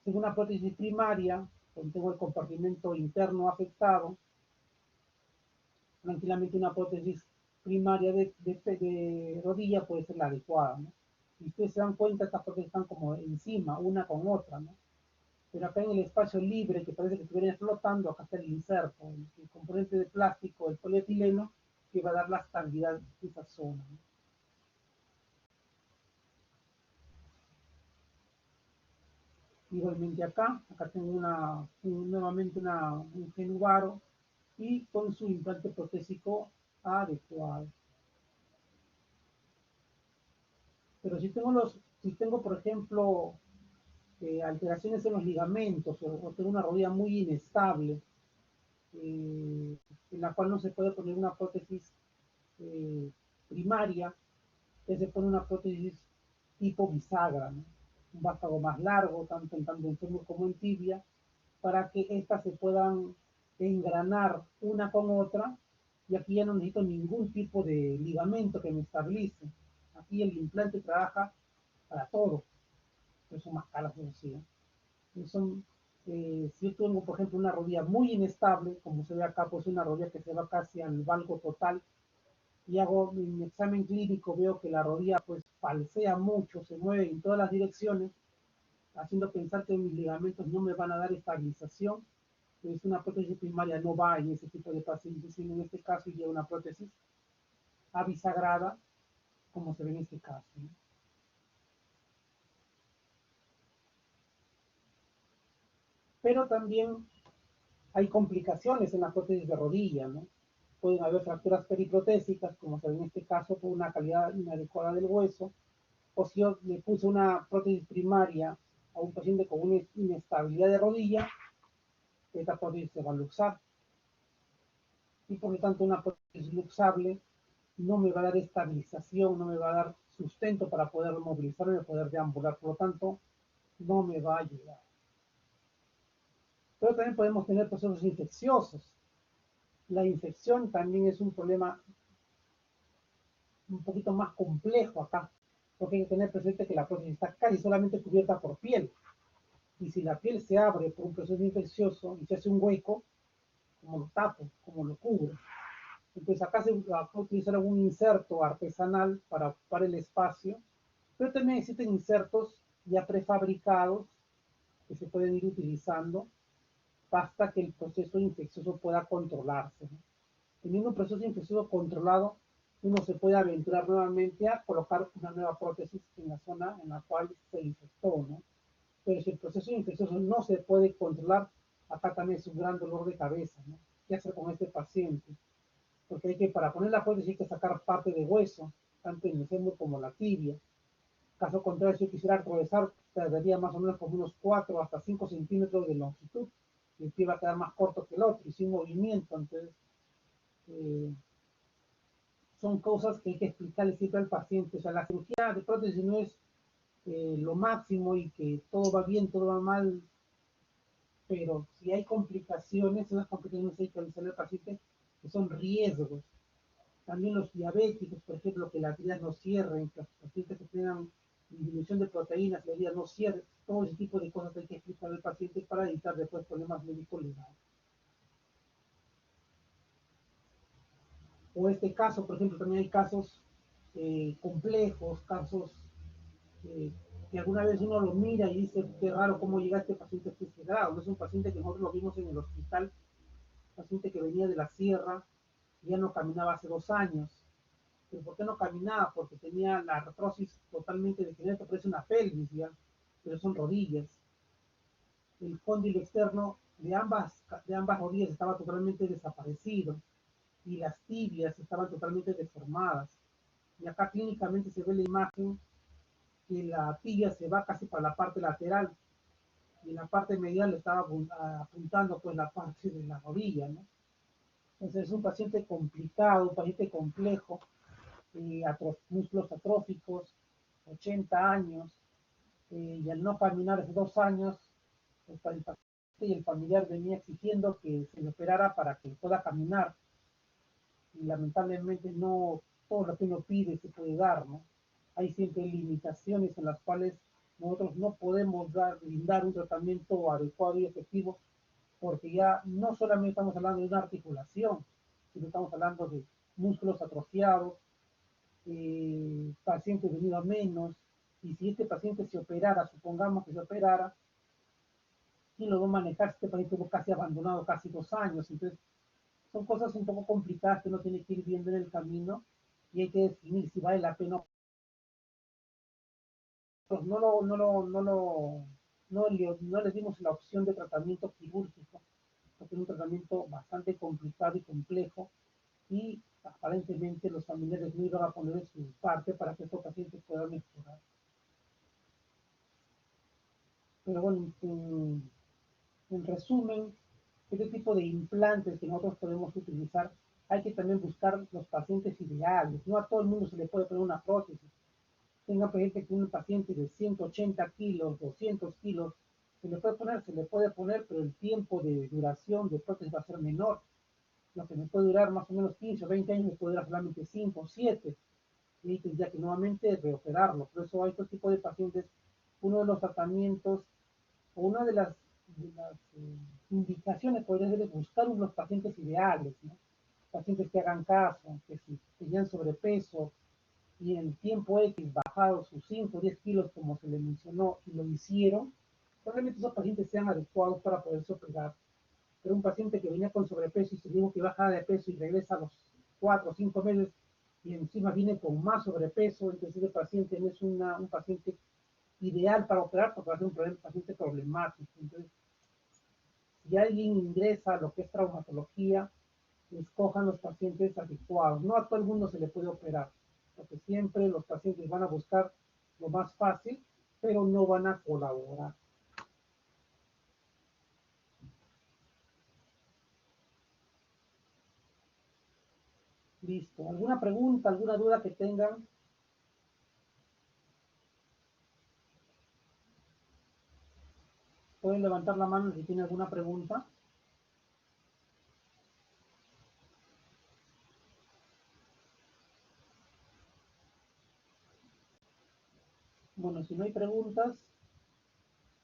Si es una prótesis primaria, donde tengo el compartimento interno afectado, tranquilamente una prótesis primaria de rodilla puede ser la adecuada, ¿no? Y ustedes se dan cuenta, estas prótesis están como encima, una con otra, ¿no? Pero acá en el espacio libre, que parece que estuvieran flotando, acá está el inserto, el componente de plástico, el polietileno, que va a dar la estabilidad de esa zona, ¿no? Igualmente acá tengo nuevamente un genuvaro y con su implante protésico adecuado. Pero si tengo por ejemplo, alteraciones en los ligamentos o tengo una rodilla muy inestable, en la cual no se puede poner una prótesis eh, primaria, que se pone una prótesis tipo bisagra, ¿no? Un vástago más largo, tanto en fémur como en tibia, para que éstas se puedan engranar una con otra, y aquí ya no necesito ningún tipo de ligamento que me estabilice. Aquí el implante trabaja para todo, pero son más caras, eso sí, ¿eh? Son, si yo tengo, por ejemplo, una rodilla muy inestable, como se ve acá, pues una rodilla que se va casi al valgo total, y hago mi examen clínico, veo que la rodilla pues falsea mucho, se mueve en todas las direcciones, haciendo pensar que mis ligamentos no me van a dar estabilización. Entonces una prótesis primaria no va en ese tipo de pacientes, sino en este caso iría una prótesis abisagrada, como se ve en este caso, ¿no? Pero también hay complicaciones en la prótesis de rodilla, ¿no? Pueden haber fracturas periprotésicas, como se ve en este caso, por una calidad inadecuada del hueso, o si yo le puse una prótesis primaria a un paciente con una inestabilidad de rodilla, esta prótesis se va a luxar, y por lo tanto una prótesis luxable no me va a dar estabilización, no me va a dar sustento para poder movilizarme, poder deambular, por lo tanto no me va a ayudar. Pero también podemos tener procesos infecciosos. La infección también es un problema un poquito más complejo acá, porque hay que tener presente que la prótesis está casi solamente cubierta por piel. Y si la piel se abre por un proceso infeccioso y se hace un hueco, ¿cómo lo tapo? ¿Cómo lo cubro? Entonces acá se va a utilizar algún inserto artesanal para ocupar el espacio, pero también existen insertos ya prefabricados que se pueden ir utilizando, basta que el proceso infeccioso pueda controlarse, ¿no? Teniendo un proceso infeccioso controlado, uno se puede aventurar nuevamente a colocar una nueva prótesis en la zona en la cual se infectó, ¿no? Pero si el proceso infeccioso no se puede controlar, acá también es un gran dolor de cabeza, ¿no? ¿Qué hacer con este paciente? Porque para poner la prótesis hay que sacar parte de hueso, tanto en el fémur como la tibia. Caso contrario, si yo quisiera atravesar, tardaría más o menos como unos 4 hasta 5 centímetros de longitud, y el pie va a quedar más corto que el otro y sin movimiento. Entonces, eh, son cosas que hay que explicarle siempre al paciente. O sea, la cirugía de prótesis no es lo máximo y que todo va bien, todo va mal, pero si hay complicaciones, esas complicaciones hay que avisarle al paciente que son riesgos. También los diabéticos, por ejemplo, que las vías no cierren, que los pacientes que tengan disminución de proteínas, las vías no cierren, todo ese tipo de cosas hay que explicarle al paciente para evitar después problemas médicos legales. O este caso, por ejemplo, también hay casos complejos, casos eh, que alguna vez uno lo mira y dice, qué raro cómo llega este paciente a este grado. No es un paciente que nosotros lo vimos en el hospital, un paciente que venía de la sierra, y ya no caminaba hace 2 años. ¿Pero por qué no caminaba? Porque tenía la artrosis totalmente degenerada, parece una pelvis ya, pero son rodillas. El cóndilo externo de ambas rodillas estaba totalmente desaparecido y las tibias estaban totalmente deformadas. Y acá clínicamente se ve la imagen que la tibia se va casi para la parte lateral y en la parte medial estaba apuntando pues la parte de la rodilla, ¿no? Entonces es un paciente complicado, un paciente complejo, músculos atróficos, 80 años, y al no caminar hace 2 años, el paciente y el familiar venía exigiendo que se le operara para que pueda caminar, y lamentablemente no todo lo que uno pide se puede dar, ¿no? Hay siempre limitaciones en las cuales nosotros no podemos brindar un tratamiento adecuado y efectivo, porque ya no solamente estamos hablando de una articulación, sino estamos hablando de músculos atrofiados, pacientes venido a menos, y si este paciente se operara, supongamos que se operara, ¿quién lo va a manejar? Este paciente tuvo casi abandonado casi 2 años, entonces son cosas un poco complicadas que uno tiene que ir viendo en el camino y hay que definir si vale la pena. Pues no les dimos la opción de tratamiento quirúrgico, porque es un tratamiento bastante complicado y complejo, y aparentemente los familiares no iban a poner de su parte para que estos pacientes puedan mejorar. Pero bueno, en resumen, este tipo de implantes que nosotros podemos utilizar, hay que también buscar los pacientes ideales. No a todo el mundo se le puede poner una prótesis. Tenga presente que un paciente de 180 kilos, 200 kilos, se le puede poner, pero el tiempo de duración de prótesis va a ser menor. Lo que me puede durar más o menos 15 o 20 años, me puede durar solamente 5 o 7. Y tendría que nuevamente reoperarlo. Por eso hay este tipo de pacientes, uno de los tratamientos o una de las indicaciones podría ser buscar unos pacientes ideales, ¿no? Pacientes que hagan caso, que si tenían sobrepeso y en el tiempo X bajado sus 5 o 10 kilos como se le mencionó y lo hicieron, probablemente esos pacientes sean adecuados para poderse operar. Pero un paciente que venía con sobrepeso y se dijo que baja de peso y regresa a los 4 o 5 meses y encima viene con más sobrepeso, entonces ese paciente no es un paciente ideal para operar porque va a ser un paciente problemático. Entonces, si alguien ingresa a lo que es traumatología, escojan los pacientes adecuados. No a todo el mundo se le puede operar, porque siempre los pacientes van a buscar lo más fácil, pero no van a colaborar. Listo. ¿Alguna pregunta, alguna duda que tengan? Pueden levantar la mano si tienen alguna pregunta. Bueno, si no hay preguntas,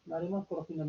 daremos por finalizado.